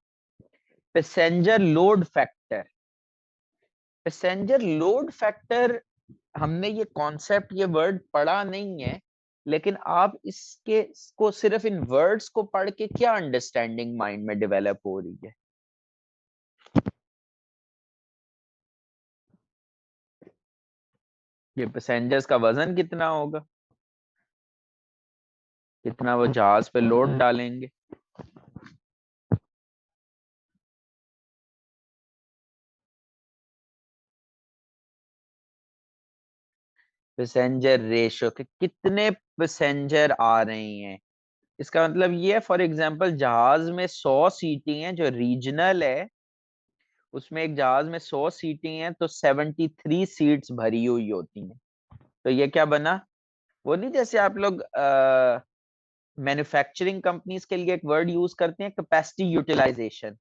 Passenger load factor, passenger load factor, हमने ये कॉन्सेप्ट, ये वर्ड पढ़ा नहीं है, लेकिन आप इसके को सिर्फ इन वर्ड्स को पढ़ के क्या अंडरस्टैंडिंग माइंड में डेवलप हो रही है? ये पैसेंजर्स का वजन कितना होगा, कितना वो जहाज पे लोड डालेंगे। पैसेंजर रेशो के कितने पैसेंजर आ रहे हैं, इसका मतलब ये है, फॉर एग्जांपल जहाज में 100 सीटें हैं, जो रीजनल है उसमें एक जहाज में 100 सीटें हैं, तो 73 सीट्स भरी हुई होती हैं। तो ये क्या बना? वो नहीं, जैसे आप लोग मैन्युफैक्चरिंग कंपनीज के लिए एक वर्ड यूज करते हैं, कैपेसिटी यूटिलाइजेशन।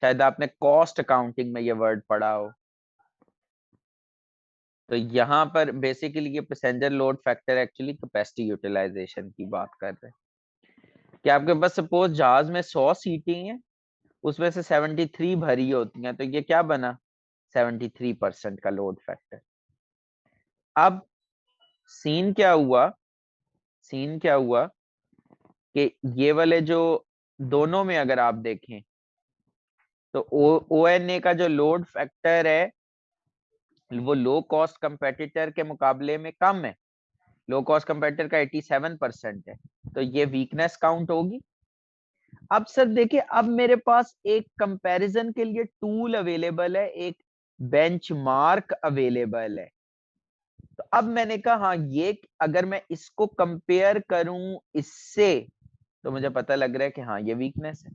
शायद आपने कॉस्ट अकाउंटिंग में ये वर्ड पढ़ा हो। तो यहाँ पर बेसिकली ये passenger load factor actually capacity utilisation की बात कर रहे हैं, कि आपके पास सपोज जहाज में 100 सीटें हैं, उसमें से 73 भरी होती हैं, तो ये क्या बना? 73% का लोड फैक्टर। अब सीन क्या हुआ? सीन क्या हुआ कि ये वाले जो दोनों में अगर आप देखें, तो ओएनए का जो लोड फैक्टर है वो लो कॉस्ट कंपेटिटर के मुकाबले में कम है। लो कॉस्ट कंपेटिटर का 87% है, तो ये वीकनेस काउंट होगी। अब सर देखिए, अब मेरे पास एक कंपैरिजन के लिए टूल अवेलेबल है, एक बेंचमार्क अवेलेबल है। तो अब मैंने कहा हाँ, ये अगर मैं इसको कंपेयर करूं इससे, तो मुझे पता लग रहा है कि हाँ ये वीकनेस है।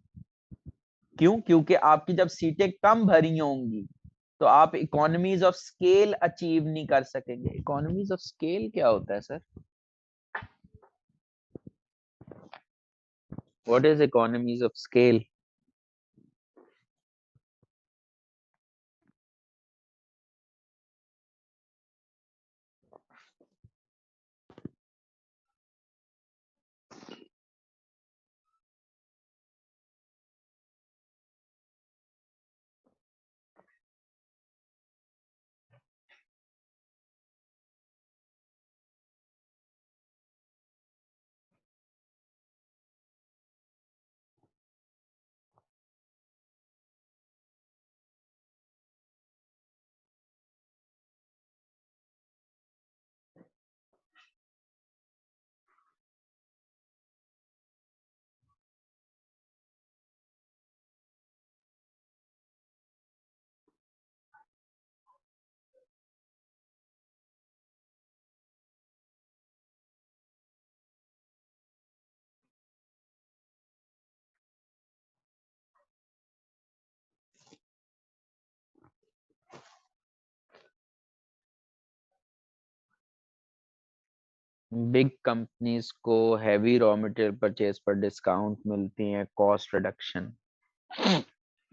क्यों? क्योंकि आपकी जब सीटें कम भरी होंगी तो आप इकोनॉमीज ऑफ स्केल अचीव नहीं कर सकेंगे। इकोनॉमीज ऑफ स्केल क्या होता है sir? What is economies of scale? Big companies को हैवी रॉ मटेरियल परचेज पर डिस्काउंट मिलती है, कॉस्ट रिडक्शन।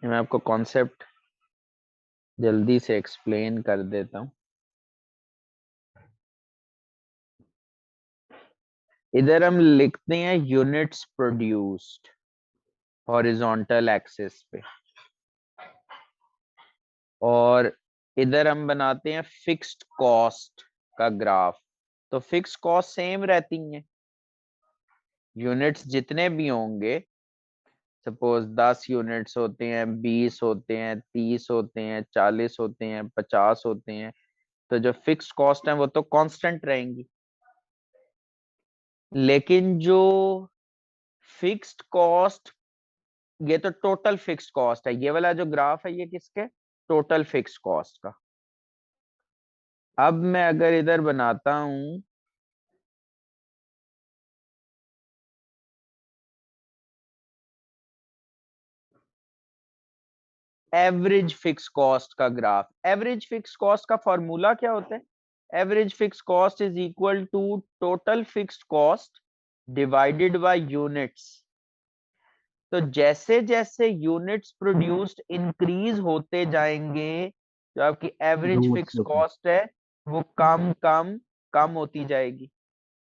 मैं आपको कॉन्सेप्ट जल्दी से एक्सप्लेन कर देता हूँ। इधर हम लिखते हैं यूनिट्स प्रोड्यूस्ड हॉरिजॉन्टल एक्सिस पे, और इधर हम बनाते हैं फिक्स्ड कॉस्ट का ग्राफ। तो फिक्स्ड कॉस्ट सेम रहती हैं, यूनिट्स जितने भी होंगे, सपोज 10 यूनिट्स होते हैं, 20 होते हैं, 30 होते हैं, 40 होते हैं, 50 होते हैं, तो जो फिक्स्ड कॉस्ट है वो तो कांस्टेंट रहेंगी। लेकिन जो फिक्स्ड कॉस्ट, ये तो टोटल फिक्स्ड कॉस्ट है, ये वाला जो ग्राफ है ये किसके, टोटल फिक्स्ड कॉस्ट का। अब मैं अगर इधर बनाता हूं एवरेज फिक्स कॉस्ट का ग्राफ, एवरेज फिक्स कॉस्ट का फॉर्मूला क्या होता है, average fix cost is equal to total fixed cost divided by units. तो जैसे जैसे यूनिट्स प्रोड्यूस्ड इंक्रीज होते जाएंगे, जो आपकी एवरेज दूर फिक्स से कॉस्ट है वो कम कम कम होती जाएगी।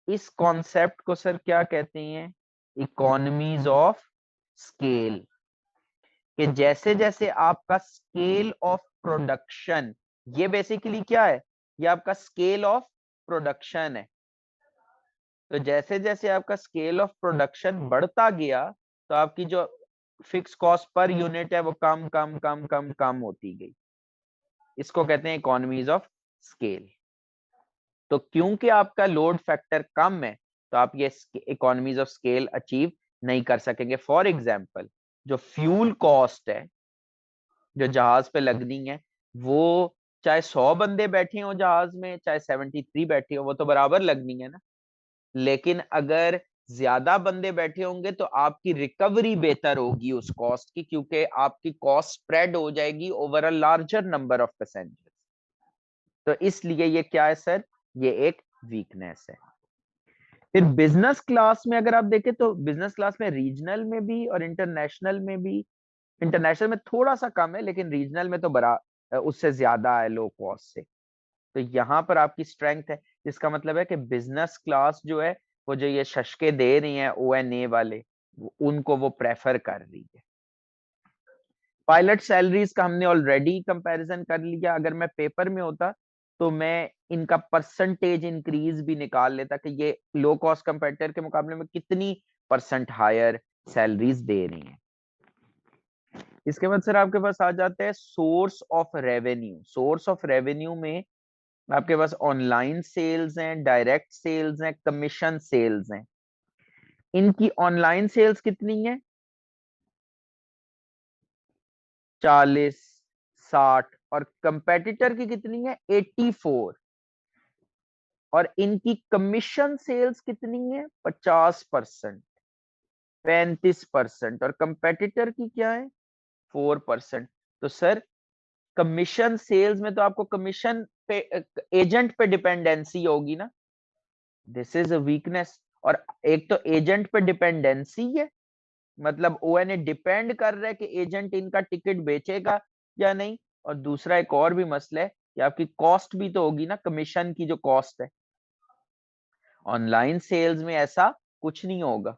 इस कॉन्सेप्ट को सर क्या कहते हैं, इकोनॉमीज ऑफ स्केल। कि जैसे जैसे आपका स्केल ऑफ प्रोडक्शन, ये बेसिकली क्या है, ये आपका स्केल ऑफ प्रोडक्शन है। तो जैसे जैसे आपका स्केल ऑफ प्रोडक्शन बढ़ता गया, तो आपकी जो फिक्स कॉस्ट पर यूनिट है वो कम कम कम कम कम होती गई। इसको कहते हैं इकोनॉमीज ऑफ स्केल। तो क्योंकि आपका लोड फैक्टर कम है, तो आप ये इकोनॉमीज ऑफ स्केल अचीव नहीं कर सकेंगे। फॉर एग्जाम्पल, जो फ्यूल कॉस्ट है जो जहाज पे लगनी है, वो चाहे 100 बंदे बैठे हो जहाज में, चाहे 73 बैठे हो, वो तो बराबर लगनी है ना। लेकिन अगर ज्यादा बंदे बैठे होंगे तो आपकी रिकवरी बेहतर होगी उस कॉस्ट की, क्योंकि आपकी कॉस्ट स्प्रेड हो जाएगी over a larger number of passengers. तो इसलिए ये क्या है सर, ये एक वीकनेस है। फिर बिजनेस क्लास में अगर आप देखें तो बिजनेस क्लास में रीजनल में भी और इंटरनेशनल में भी, इंटरनेशनल में थोड़ा सा कम है लेकिन रीजनल में तो बड़ा उससे ज्यादा है लो कॉस्ट से। तो यहाँ पर आपकी स्ट्रेंथ है, जिसका मतलब है कि बिजनेस क्लास जो है, वो जो ये शशके दे रही हैं ONA वाले, उनको वो प्रेफर कर रही है। पायलट सैलरीज का हमने ऑलरेडी कंपैरिजन कर लिया। अगर मैं पेपर में होता तो मैं इनका परसेंटेज इंक्रीज भी निकाल लेता कि ये लो कॉस्ट कंपेटिटर के मुकाबले में कितनी परसेंट हायर सैलरीज दे रही हैं। इसके बाद सर आपके पास आ जाते हैं source of revenue. Source of revenue में आपके पास ऑनलाइन सेल्स हैं, डायरेक्ट सेल्स हैं, कमीशन सेल्स हैं। इनकी ऑनलाइन सेल्स कितनी है, 40, 60, और कंपेटिटर की कितनी है, 84। और इनकी कमीशन सेल्स कितनी है, 50%, 35%, और कंपेटिटर की क्या है, 4%। तो सर कमीशन सेल्स में तो आपको कमीशन पे, एजेंट पे डिपेंडेंसी होगी ना, दिस इज अ वीकनेस। और एक तो एजेंट पे डिपेंडेंसी है, मतलब ONA डिपेंड कर रहा है कि एजेंट इनका टिकट बेचेगा या नहीं। और दूसरा एक और भी मसला है कि आपकी कॉस्ट भी तो होगी ना, कमीशन की जो कॉस्ट है। ऑनलाइन सेल्स में ऐसा कुछ नहीं होगा।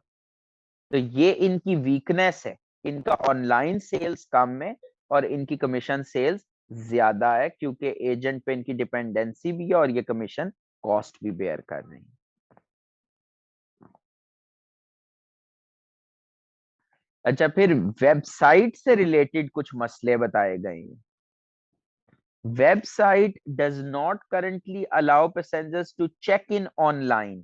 तो ये इनकी वीकनेस है, इनका ऑनलाइन सेल्स कम है और इनकी कमीशन सेल्स ज्यादा है, क्योंकि एजेंट पे इनकी डिपेंडेंसी भी है और ये कमीशन कॉस्ट भी बेयर कर रही है। अच्छा, फिर वेबसाइट से रिलेटेड कुछ मसले बताए गए हैं। Website does not currently allow passengers to check in online,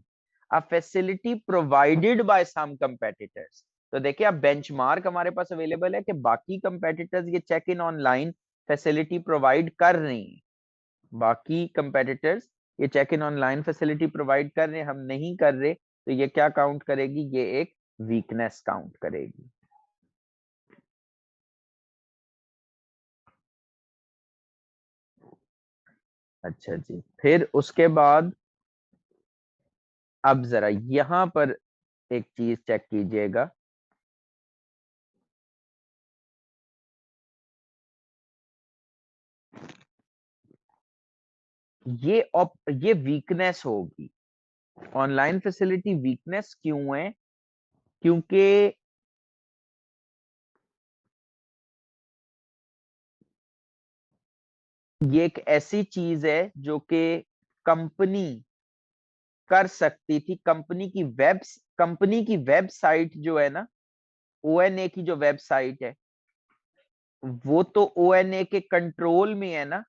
a facility provided by some competitors। तो देखिए अब बेंचमार्क हमारे पास अवेलेबल है कि बाकी कंपेटिटर्स ये check in online facility provide कर रही हैं। बाकी कंपेटिटर्स ये check in online facility provide कर रहे हैं, हम नहीं कर रहे, तो ये क्या काउंट करेगी, ये एक वीकनेस काउंट करेगी। अच्छा जी, फिर उसके बाद अब जरा यहां पर एक चीज चेक कीजिएगा, ये वीकनेस होगी। ऑनलाइन फैसिलिटी वीकनेस क्यों है? क्योंकि ये एक ऐसी चीज है जो कि कंपनी कर सकती थी। कंपनी की वेबसाइट जो है ना, ओएनए की जो वेबसाइट है, वो तो ओएनए के कंट्रोल में है ना,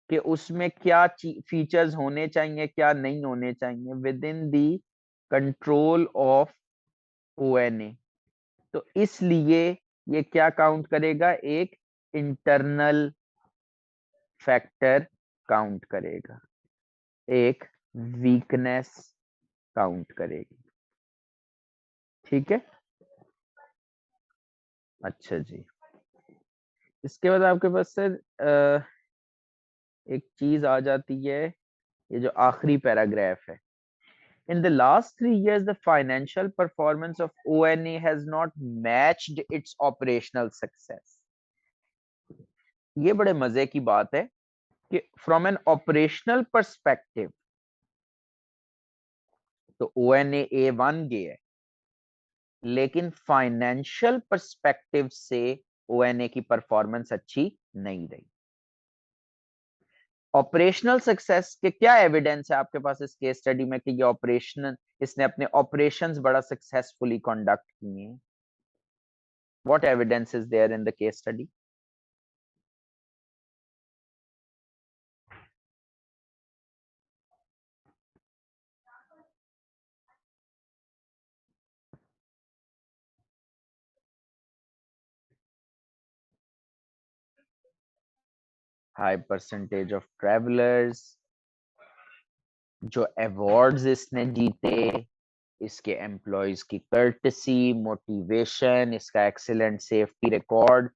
कि उसमें क्या फीचर्स होने चाहिए, क्या नहीं होने चाहिए, within the control of ONA. तो इसलिए ये क्या काउंट करेगा? एक इंटरनल फैक्टर काउंट करेगा, एक वीकनेस काउंट करेगी। ठीक है, अच्छा जी। इसके बाद आपके पास सर एक चीज आ जाती है, ये जो आखिरी पैराग्राफ है। In the last 3 years, the financial performance of ONA has not matched its operational success. ये बड़े मजे की बात है कि फ्रॉम एन ऑपरेशनल पर्सपेक्टिव तो ONA A1 गया है, लेकिन फाइनेंशियल पर्सपेक्टिव से ONA की परफॉर्मेंस अच्छी नहीं रही। ऑपरेशनल सक्सेस के क्या एविडेंस है आपके पास इस केस स्टडी में कि ये ऑपरेशनल, इसने अपने ऑपरेशंस बड़ा सक्सेसफुली कंडक्ट किए हैं? What evidence is there in the case study? High percentage of travellers, जो अवार्ड्स इसने जीते, इसके एम्प्लॉयज की कर्टसी, मोटिवेशन, इसका एक्सीलेंट सेफ्टी रिकॉर्ड।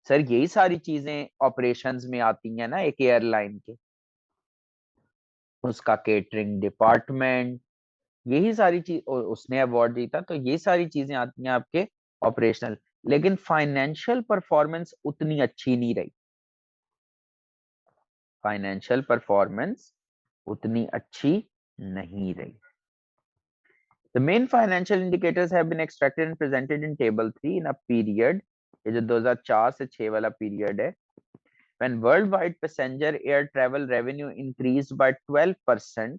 सर यही सारी चीजें ऑपरेशंस में आती हैं ना एक एयरलाइन के। उसका केटरिंग डिपार्टमेंट, यही सारी चीज, उसने अवार्ड जीता, तो ये सारी चीजें आती हैं आपके ऑपरेशनल। लेकिन फाइनेंशियल परफॉर्मेंस उतनी अच्छी नहीं रही, फाइनेंशियल परफॉर्मेंस उतनी अच्छी नहीं रही। The main financial indicators have been extracted and presented in table 3 in a period, ये जो 2004 से 6 वाला पीरियड है, when worldwide passenger air travel revenue increased by 12%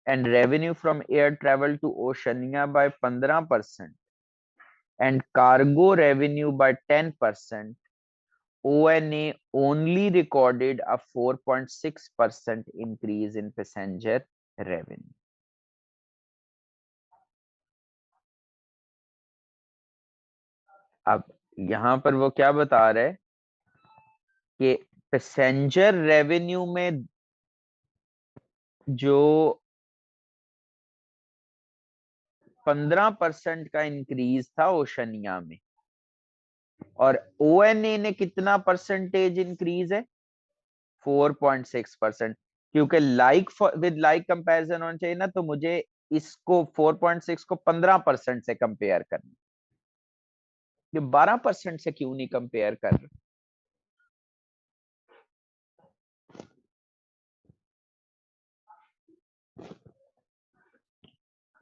and revenue from air travel to Oceania by 15% and cargo revenue by 10%, ONA only recorded a 4.6% increase in passenger revenue. अब यहां पर वो क्या बता रहे कि पैसेंजर रेवेन्यू में जो 15% का इंक्रीज था ओशनिया में, और ओएनए ने कितना परसेंटेज इंक्रीज है? 4.6%। क्योंकि लाइक विद लाइक कंपैरिजन होना चाहिए ना, तो मुझे इसको 4.6 को 15% से कंपेयर करना, ये 12% से क्यों नहीं कंपेयर कर रहे?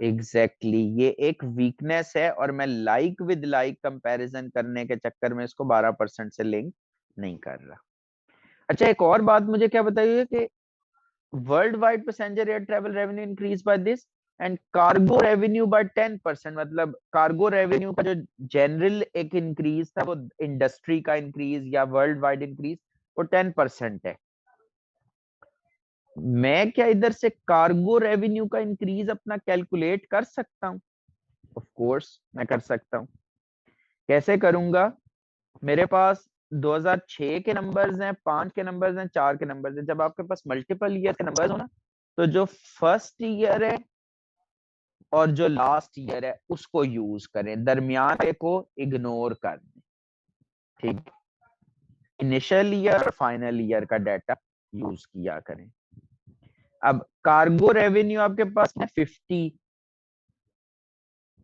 एग्जैक्टली ये एक वीकनेस है, और मैं लाइक विद लाइक कंपैरिजन करने के चक्कर में इसको 12% से लिंक नहीं कर रहा। अच्छा, एक और बात मुझे क्या बताइए कि worldwide passenger air travel revenue increase by this and cargo revenue by 10%, मतलब कार्गो रेवेन्यू का जो जनरल एक इंक्रीज था, वो इंडस्ट्री का इंक्रीज या वर्ल्ड वाइड इंक्रीज, वो 10% है। मैं क्या इधर से कार्गो रेवेन्यू का इंक्रीज अपना कैलकुलेट कर सकता हूं? ऑफ कोर्स मैं कर सकता हूं। कैसे करूंगा? मेरे पास 2006 के नंबर्स हैं, 5 के नंबर्स हैं, 4 के नंबर्स हैं। जब आपके पास मल्टीपल ईयर के नंबर्स हो ना, तो जो फर्स्ट ईयर है और जो लास्ट ईयर है उसको यूज करें, दरमियान को इग्नोर कर दें। ठीक, इनिशियल ईयर और फाइनल ईयर का डाटा यूज किया करें। अब कार्गो रेवेन्यू आपके पास है 50,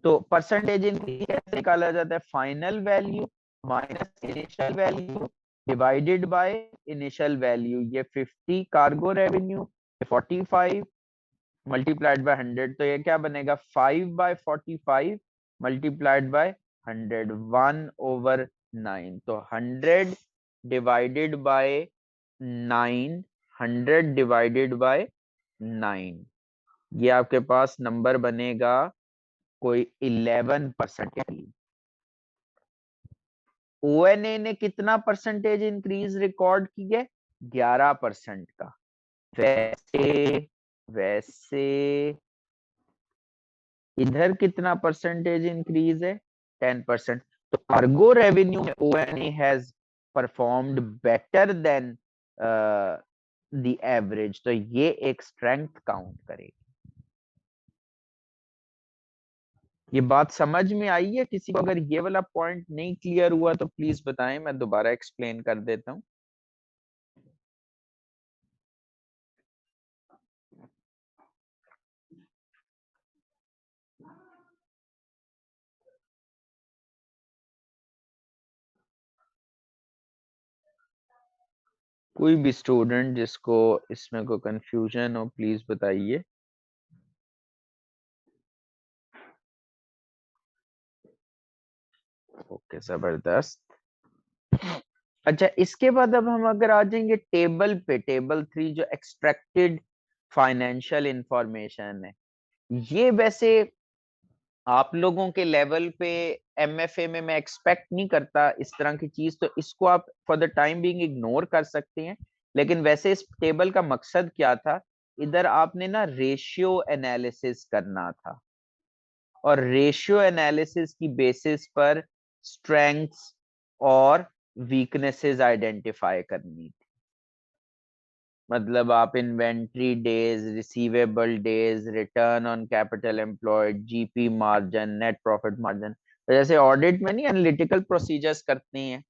तो परसेंटेज इंक्रीज कैसे निकाला जाता है? Final value minus initial value divided by initial value. ये 50 कार्गो रेवेन्यू, 45 मल्टीप्लाइड बाय 100, तो ये क्या बनेगा? 5/45 मल्टीप्लाइड बाय 100, 1/9। तो 100 डिवाइडेड बाय 9, 100 डिवाइडेड बाय 9, ये आपके पास नंबर बनेगा कोई 11%। ओएनए ने कितना परसेंटेज इंक्रीज रिकॉर्ड की है? 11% का। वैसे वैसे इधर कितना परसेंटेज इंक्रीज है? 10%। तो कार्गो रेवेन्यू में ONA has performed better than the average, तो ये एक स्ट्रेंथ काउंट करेगी। ये बात समझ में आई है? किसी को अगर ये वाला पॉइंट नहीं क्लियर हुआ तो प्लीज बताएं, मैं दोबारा एक्सप्लेन कर देता हूं। कोई भी स्टूडेंट जिसको इसमें कोई कंफ्यूजन हो प्लीज बताइए। ओके, जबरदस्त। अच्छा, इसके बाद अब हम अगर आ जाएंगे टेबल पे, टेबल 3 जो एक्सट्रैक्टेड फाइनेंशियल इंफॉर्मेशन है, ये वैसे आप लोगों के लेवल पे एमएफए में मैं एक्सपेक्ट नहीं करता इस तरह की चीज, तो इसको आप for the time being ignore कर सकते हैं। लेकिन वैसे इस टेबल का मकसद क्या था? इधर आपने ना रेशियो एनालिसिस करना था, और रेशियो एनालिसिस की बेसिस पर स्ट्रेंथ्स और वीकनेसेस आइडेंटिफाई करनी थी। मतलब आप inventory days, receivable days, return on capital employed, GP margin, net profit margin, तो जैसे ऑडिट में नहीं एनालिटिकल प्रोसीजर्स करते हैं,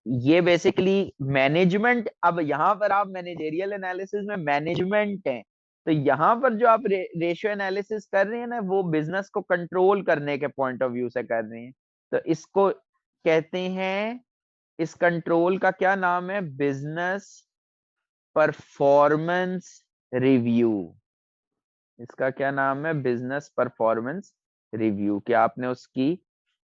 ये बेसिकली मैनेजमेंट। अब यहाँ पर आप मैनेजेरियल एनालिसिस में मैनेजमेंट है, तो यहाँ पर जो आप रेशियो एनालिसिस कर रहे हैं ना, वो बिजनेस को कंट्रोल करने के पॉइंट ऑफ व्यू से कर रहे हैं। तो इसको कहते हैं, इस कंट्रोल का क्या नाम है? Business performance review. इसका क्या नाम है? Business performance review. कि आपने उसकी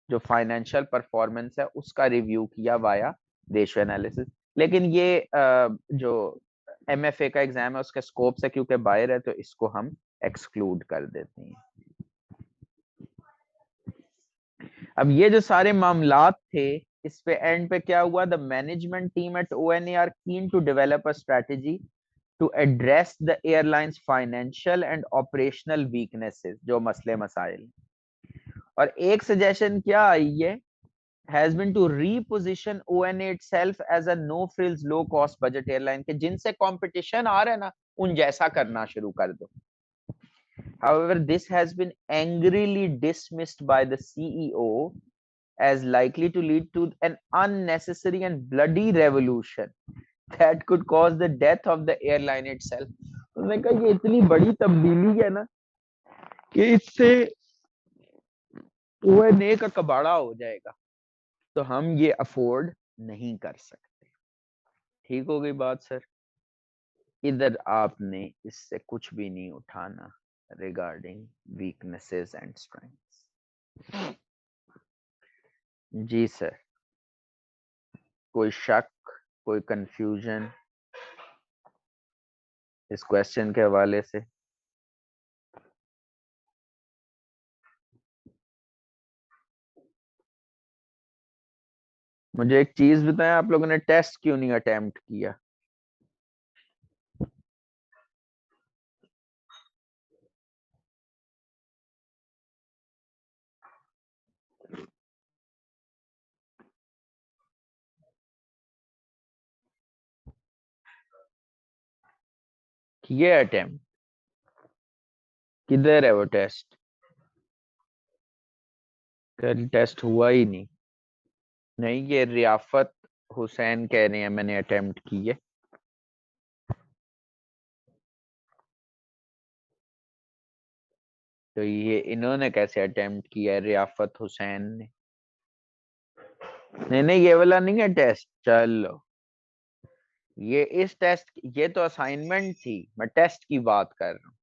जो फाइनेंशियल परफॉर्मेंस है उसका रिव्यू किया वाया रेशियो एनालिसिस। लेकिन ये जो एमएफए का एग्जाम है उसके स्कोप से क्योंकि बाहर है, तो इसको हम एक्सक्लूड कर देते हैं। अब ये जो सारे मामलात थे, इस पे एंड पे क्या हुआ? The management team at ONA are keen to develop a strategy to address the airline's financial and operational weaknesses, जो मसले मसाइल। और एक सजेशन क्या आई है? has been to reposition ONA itself as a no frills low cost budget airline, के जिनसे competition आ रहा है ना, उन जैसा करना शुरू कर दो। However, this has been angrily dismissed by the CEO as likely to lead to an unnecessary and bloody revolution that could cause the death of the airline itself। उन्होंने कहा ये इतनी बड़ी तब्दीली है ना कि इससे ओएनए का कबाड़ा हो जाएगा, तो हम ये अफोर्ड नहीं कर सकते। ठीक हो गई बात सर? इधर आपने इससे कुछ भी नहीं उठाना रिगार्डिंग वीकनेसेस एंड स्ट्रेंथ्स। जी सर, कोई शक, कोई कंफ्यूजन इस क्वेश्चन के हवाले से? मुझे एक चीज बताएं, आप लोगों ने टेस्ट क्यों नहीं अटेम्प्ट किया? किए अटेम्प्ट? किधर है वो टेस्ट? कल टेस्ट हुआ ही नहीं। नहीं, ये रियाफत हुसैन कह रहे हैं मैंने अटेम्प्ट की है। तो ये इन्होंने कैसे अटेम्प्ट किया है, रियाफत हुसैन ने? नहीं ये वाला नहीं है टेस्ट। चलो ये इस टेस्ट, ये तो असाइनमेंट थी, मैं टेस्ट की बात कर रहा हूँ।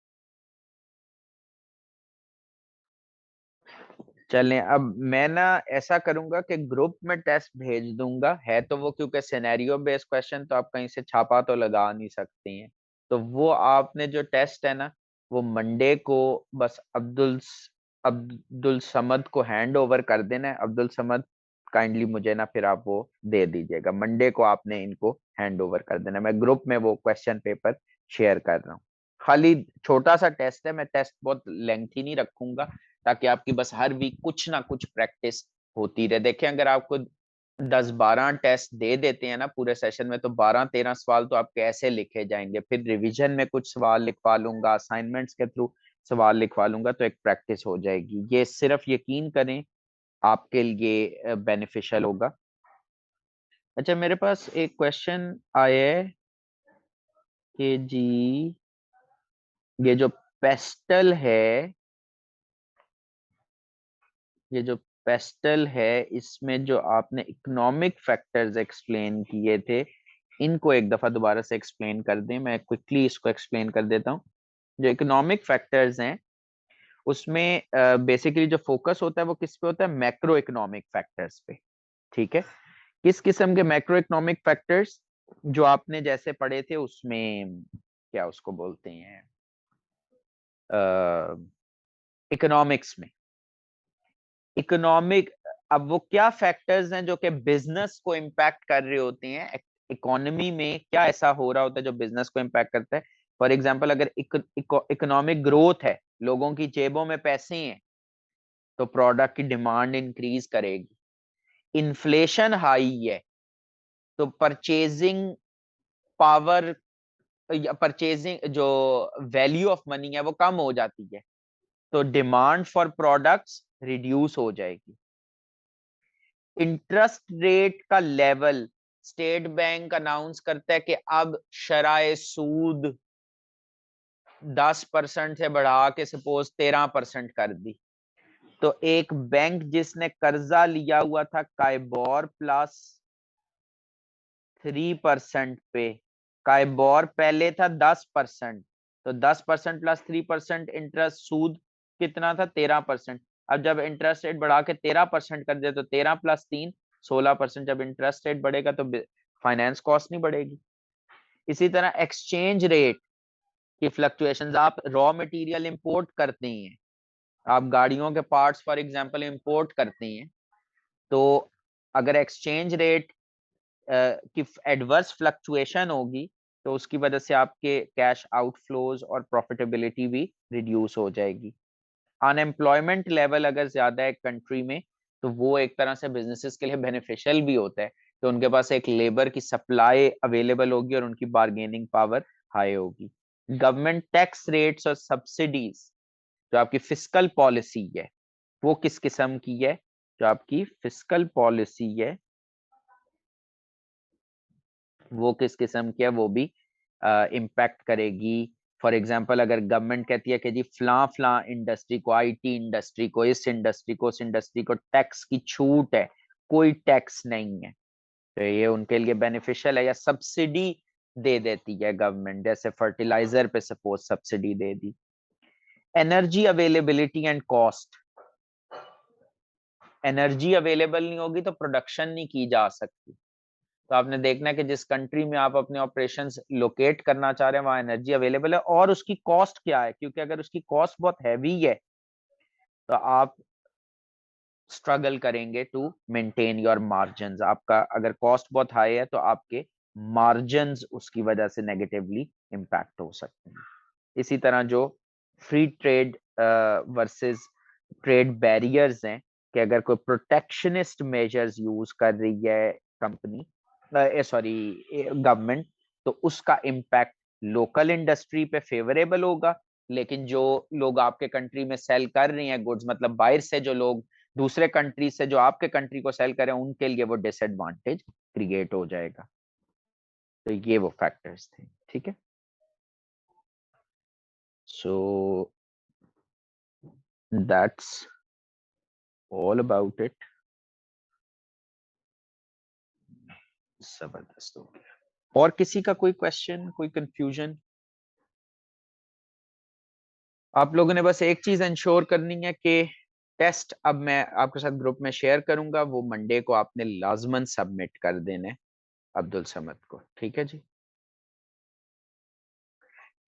चलें, अब मैं ना ऐसा करूंगा कि ग्रुप में टेस्ट भेज दूंगा, है तो वो क्योंकि सिनेरियो बेस्ड क्वेश्चन तो आप कहीं से छापा तो लगा नहीं सकती हैं। तो वो आपने जो टेस्ट है ना, वो मंडे को बस अब्दुल समद को हैंड ओवर कर देना है। अब्दुल समद काइंडली मुझे ना फिर आप वो दे दीजिएगा, मंडे को आपने इनको हैंड ओवर कर देना है। मैं ग्रुप में वो क्वेश्चन पेपर शेयर कर रहा हूँ। खाली छोटा सा टेस्ट है, मैं टेस्ट बहुत लेंथी नहीं रखूंगा, ताकि आपकी बस हर वीक कुछ ना कुछ प्रैक्टिस होती रहे। देखें, अगर आपको 10-12 टेस्ट दे देते हैं ना पूरे सेशन में, तो 12-13 सवाल तो आपके ऐसे लिखे जाएंगे। फिर रिवीजन में कुछ सवाल लिखवा लूंगा, असाइनमेंट्स के थ्रू सवाल लिखवा लूंगा, तो एक प्रैक्टिस हो जाएगी। ये सिर्फ यकीन करें आपके लिए बेनिफिशियल होगा। अच्छा, मेरे पास एक क्वेश्चन आया है कि जी ये जो पेस्टल है, ये जो पेस्टल है, इसमें जो आपने इकोनॉमिक फैक्टर्स एक्सप्लेन किए थे, इनको एक दफा दोबारा से एक्सप्लेन कर दें। मैं क्विकली इसको एक्सप्लेन कर देता हूँ। जो इकोनॉमिक फैक्टर्स हैं, उसमें बेसिकली जो फोकस होता है वो किस पे होता है? मैक्रो इकोनॉमिक फैक्टर्स पे। ठीक है, किस किस्म के मैक्रो इकोनॉमिक फैक्टर्स? जो आपने जैसे पढ़े थे उसमें, क्या उसको बोलते हैं, इकोनॉमिक्स में। इकोनॉमिक, अब वो क्या फैक्टर्स हैं जो कि बिजनेस को इम्पैक्ट कर रहे होते हैं? इकोनॉमी में क्या ऐसा हो रहा होता है जो बिजनेस को इम्पैक्ट करता है? फॉर एग्जांपल, अगर इकोनॉमिक ग्रोथ है, लोगों की जेबों में पैसे हैं, तो प्रोडक्ट की डिमांड इंक्रीज करेगी। इन्फ्लेशन हाई है, तो परचेजिंग पावर या परचेजिंग जो वैल्यू ऑफ मनी है वो कम हो जाती है, तो डिमांड फॉर प्रोडक्ट्स रिड्यूस हो जाएगी। इंटरेस्ट रेट का लेवल, स्टेट बैंक अनाउंस करता है कि अब शराए सूद 10% से बढ़ा के सपोज 13% कर दी, तो एक बैंक जिसने कर्जा लिया हुआ था काइबोर प्लस 3% पे, काइबोर पहले था 10%, तो 10% प्लस 3% इंटरेस्ट, सूद कितना था? 13%। अब जब इंटरेस्ट रेट बढ़ा के 13% कर दे, तो 13 + 3 16%। जब इंटरेस्ट रेट बढ़ेगा तो फाइनेंस कॉस्ट नहीं बढ़ेगी। इसी तरह एक्सचेंज रेट की फ्लक्चुएशंस, आप रॉ मटेरियल इंपोर्ट करते हैं, आप गाड़ियों के पार्ट्स फॉर एग्जांपल इंपोर्ट करते हैं, तो अगर एक्सचेंज रेट की एडवर्स फ्लक्चुएशन होगी, तो उसकी वजह से आपके कैश आउटफ्लोज और प्रॉफिटेबिलिटी भी रिड्यूस हो जाएगी। अनएम्प्लॉयमेंट लेवल अगर ज्यादा है कंट्री में, तो वो एक तरह से बिजनेसेस के लिए बेनिफिशियल भी होता है, तो उनके पास एक लेबर की सप्लाई अवेलेबल होगी और उनकी बार्गेनिंग पावर हाई होगी। गवर्नमेंट टैक्स रेट्स और सब्सिडीज, जो आपकी फिस्कल पॉलिसी है, वो किस किस्म की है? जो आपकी फिस्कल पॉलिसी है वो किस किस्म की है, वो भी इम्पैक्ट करेगी। फॉर एग्जांपल, अगर गवर्नमेंट कहती है कि जी फला फला इंडस्ट्री को, आईटी इंडस्ट्री को, इस इंडस्ट्री को, उस इंडस्ट्री को टैक्स की छूट है, कोई टैक्स नहीं है, तो ये उनके लिए बेनिफिशियल है। या सब्सिडी दे देती है गवर्नमेंट, जैसे फर्टिलाइजर पे suppose subsidy they the. Energy availability and cost, energy available नहीं होगी तो प्रोडक्शन नहीं की जा सकती। तो आपने देखना है कि जिस कंट्री में आप अपने ऑपरेशंस लोकेट करना चाह रहे हैं, वहां एनर्जी अवेलेबल है और उसकी कॉस्ट क्या है, क्योंकि अगर उसकी कॉस्ट बहुत हैवी है, तो आप स्ट्रगल करेंगे टू मेंटेन योर मार्जिन। आपका अगर कॉस्ट बहुत हाई है, तो आपके मार्जिन उसकी वजह से नेगेटिवली इम्पैक्ट हो सकते हैं। इसी तरह जो free trade versus trade barriers हैं, कि अगर कोई प्रोटेक्शनिस्ट मेजर्स यूज कर रही है कंपनी, सॉरी गवर्नमेंट, तो उसका इम्पैक्ट लोकल इंडस्ट्री पे फेवरेबल होगा, लेकिन जो लोग आपके कंट्री में सेल कर रही हैं गुड्स, मतलब बाहर से जो लोग दूसरे कंट्री से जो आपके कंट्री को सेल करें, उनके लिए वो डिसएडवांटेज क्रिएट हो जाएगा। तो ये वो फैक्टर्स थे। ठीक है, सो That's all about it. जबरदस्त हो गया। और किसी का कोई क्वेश्चन, कोई कंफ्यूजन? आप लोगों ने बस एक चीज इंश्योर करनी है कि टेस्ट अब मैं आपके साथ ग्रुप में शेयर करूंगा, वो मंडे को आपने लाजमन सबमिट कर देने अब्दुल समद को, ठीक है जी।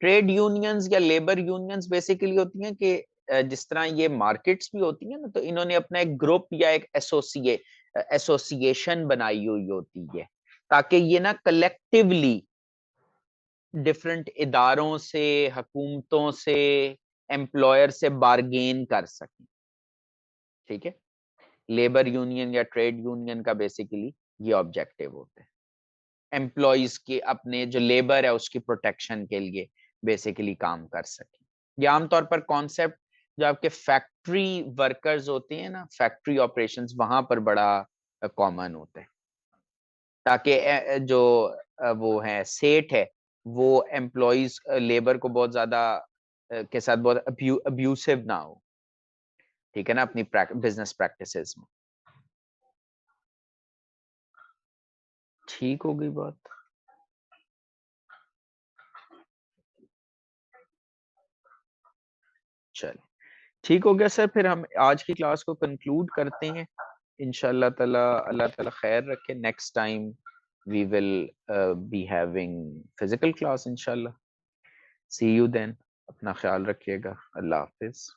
ट्रेड यूनियंस या लेबर यूनियंस बेसिकली होती हैं कि जिस तरह ये मार्केट्स भी होती हैं ना, तो इन्होंने अपना एक ग्रुप या एक एसोसिएशन बनाई हुई होती है, ताकि ये ना कलेक्टिवली डिफरेंट इदारों से, हुकूमतों से, एम्प्लॉयर से बार्गेन कर सकें, ठीक है। लेबर यूनियन या ट्रेड यूनियन का बेसिकली ये ऑब्जेक्टिव होता है, एम्प्लॉयज के अपने जो लेबर है उसकी प्रोटेक्शन के लिए बेसिकली काम कर सके। ये आमतौर पर कॉन्सेप्ट जो आपके फैक्ट्री वर्कर्स होते हैं ना, फैक्ट्री ऑपरेशंस, वहां पर बड़ा कॉमन होता है, ताकि जो वो है सेठ है, वो एम्प्लॉयज लेबर को बहुत ज्यादा के साथ बहुत अब्यूसिव ना हो, ठीक है ना, अपनी बिजनेस प्रैक्टिसेस में। ठीक हो गई बात? चल ठीक हो गया सर, फिर हम आज की क्लास को कंक्लूड करते हैं इंशाल्लाह ताला। अल्लाह ताला खैर रखे, next time we will be having physical class इंशाल्लाह। सी यू देन, अपना ख्याल रखिएगा, अल्लाह हाफिज।